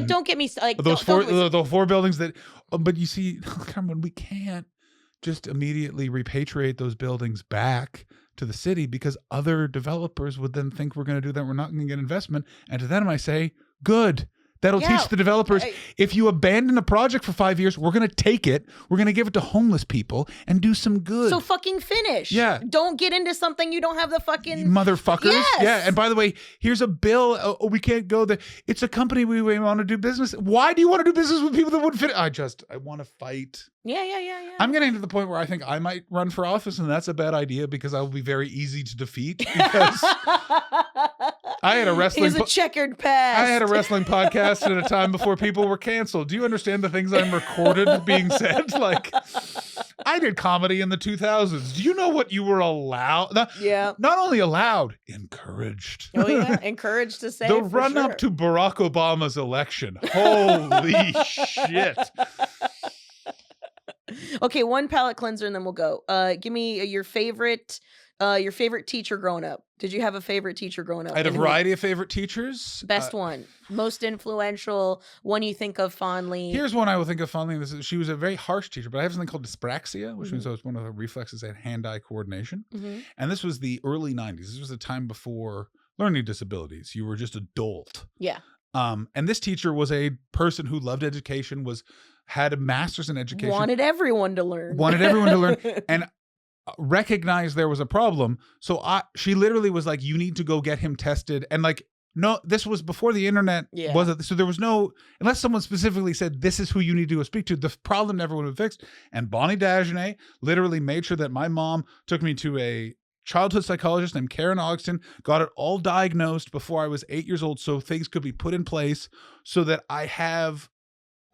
don't get me like those four buildings that. But you see, Carmen, we can't just immediately repatriate those buildings back to the city because other developers would then think we're going to do that. We're not going to get investment. And to them, I say, good. That'll teach the developers. If you abandon a project for 5 years, we're going to take it. We're going to give it to homeless people and do some good. So fucking finish. Yeah. Don't get into something you don't have the fucking... Motherfuckers. Yes. Yeah. And by the way, here's a bill. Oh, we can't go there. It's a company we want to do business. Why do you want to do business with people that wouldn't fit? I want to fight. Yeah. I'm getting to the point where I think I might run for office, and that's a bad idea because I will be very easy to defeat because... I had a wrestling. He's a checkered past. I had a wrestling podcast at a time before people were canceled. Do you understand the things I'm recorded being said? Like, I did comedy in the 2000s. Do you know what you were allowed? Not only allowed, encouraged. Oh yeah, encouraged to say. The run up to Barack Obama's election. Holy shit. Okay, one palate cleanser and then we'll go. Give me your favorite teacher growing up. Did you have a favorite teacher growing up? I had a variety of favorite teachers. Best one, most influential, one you think of fondly. Here's one I will think of fondly. She was a very harsh teacher, but I have something called dyspraxia, which means one of the reflexes had hand-eye coordination. And this was the early 90s. This was the time before learning disabilities. You were just a dolt. Yeah. And this teacher was a person who loved education, had a master's in education. Wanted everyone to learn. And recognized there was a problem. So she literally was like, you need to go get him tested. And like, no, this was before the internet wasn't. So there was no, unless someone specifically said, this is who you need to go speak to, the problem never would have been fixed. And Bonnie Dagenet literally made sure that my mom took me to a childhood psychologist named Karen Ogston, got it all diagnosed before I was 8 years old. So things could be put in place so that I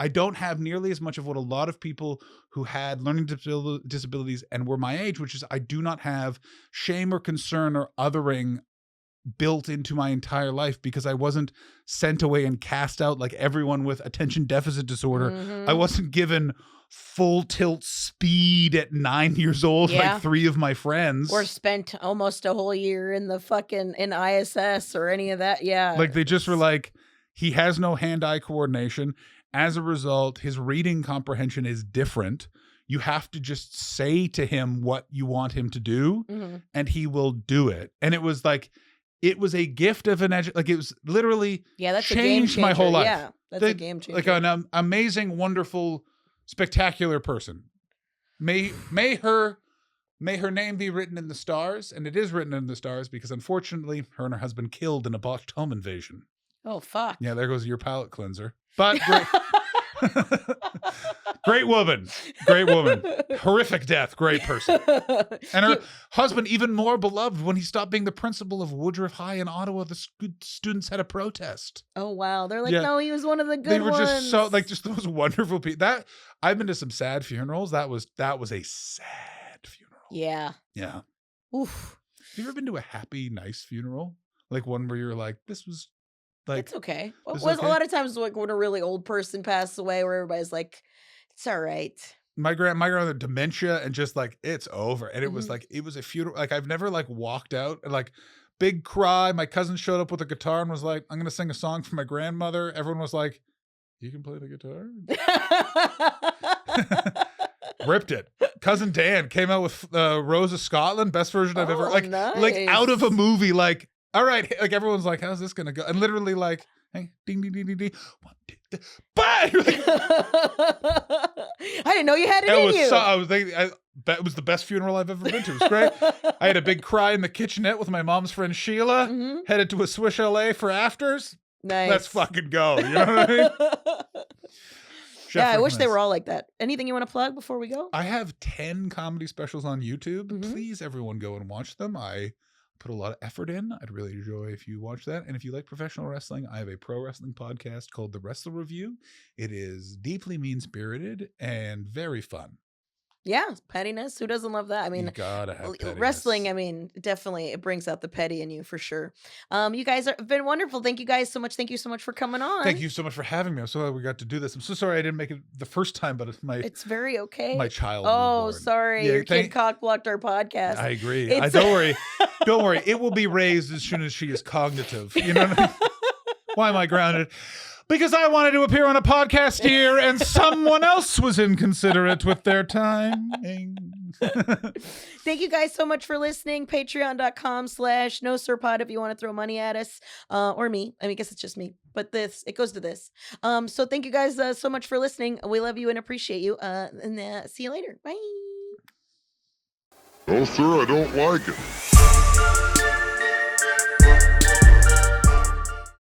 don't have nearly as much of what a lot of people who had learning disabilities and were my age, which is I do not have shame or concern or othering built into my entire life because I wasn't sent away and cast out like everyone with attention deficit disorder. I wasn't given full tilt speed at 9 years old like three of my friends. Or spent almost a whole year in in ISS or any of that. Yeah. Like they just were like, he has no hand-eye coordination. As a result, his reading comprehension is different. You have to just say to him what you want him to do, and he will do it. And it was like, it was a gift of like it was literally that's changed my whole life. Yeah, that's a game changer. Like an amazing, wonderful, spectacular person. May her name be written in the stars, and it is written in the stars because unfortunately, her and her husband killed in a botched home invasion. Oh fuck! Yeah, there goes your palate cleanser. But great. Great woman. Horrific death. Great person. And her husband, even more beloved when he stopped being the principal of Woodruff High in Ottawa. The students had a protest. Oh, wow. They're like, no, he was one of the good ones. They were just so, like, just the most wonderful people. I've been to some sad funerals. That was a sad funeral. Yeah. Yeah. Oof. Have you ever been to a happy, nice funeral? Like one where you're like, this was... Like, it's okay. A lot of times, like when a really old person passes away, where everybody's like, "It's all right." My grandmother had dementia, and just like it's over. And it was like it was a funeral. Like I've never like walked out and like big cry. My cousin showed up with a guitar and was like, "I'm gonna sing a song for my grandmother." Everyone was like, "You can play the guitar." Ripped it. Cousin Dan came out with Rose of Scotland, best version I've ever like out of a movie like. All right, like everyone's like, how's this gonna go? And literally, like, Hey, ding, ding, ding, ding, ding. 1, 2, 3. Bye! I didn't know you had it in you. I was thinking, that was the best funeral I've ever been to. It was great. I had a big cry in the kitchenette with my mom's friend Sheila. Mm-hmm. Headed to a Swish LA for afters. Nice. Let's fucking go. You know what I mean? Yeah, I wish they were all like that. Anything you want to plug before we go? I have 10 comedy specials on YouTube. Mm-hmm. Please, everyone, go and watch them. I put a lot of effort in. I'd really enjoy if you watch that. And if you like professional wrestling, I have a pro wrestling podcast called The Wrestler Review. It is deeply mean-spirited and very fun. Yeah, pettiness. Who doesn't love that? I mean, you gotta have pettiness. Wrestling, I mean, definitely it brings out the petty in you for sure. You guys have been wonderful. Thank you guys so much. Thank you so much for coming on. Thank you so much for having me. I'm so glad we got to do this. I'm so sorry I didn't make it the first time, but it's very okay. My child. Oh, sorry. Your kid cock blocked our podcast. I agree. Don't worry. Don't worry. It will be raised as soon as she is cognitive. You know what I mean? Why am I grounded? Because I wanted to appear on a podcast here and someone else was inconsiderate with their timing. Thank you guys so much for listening. Patreon.com/NoSirPod if you want to throw money at us. Or me. I mean, I guess it's just me. But it goes to this. So thank you guys so much for listening. We love you and appreciate you. And see you later. Bye. No, sir, I don't like it.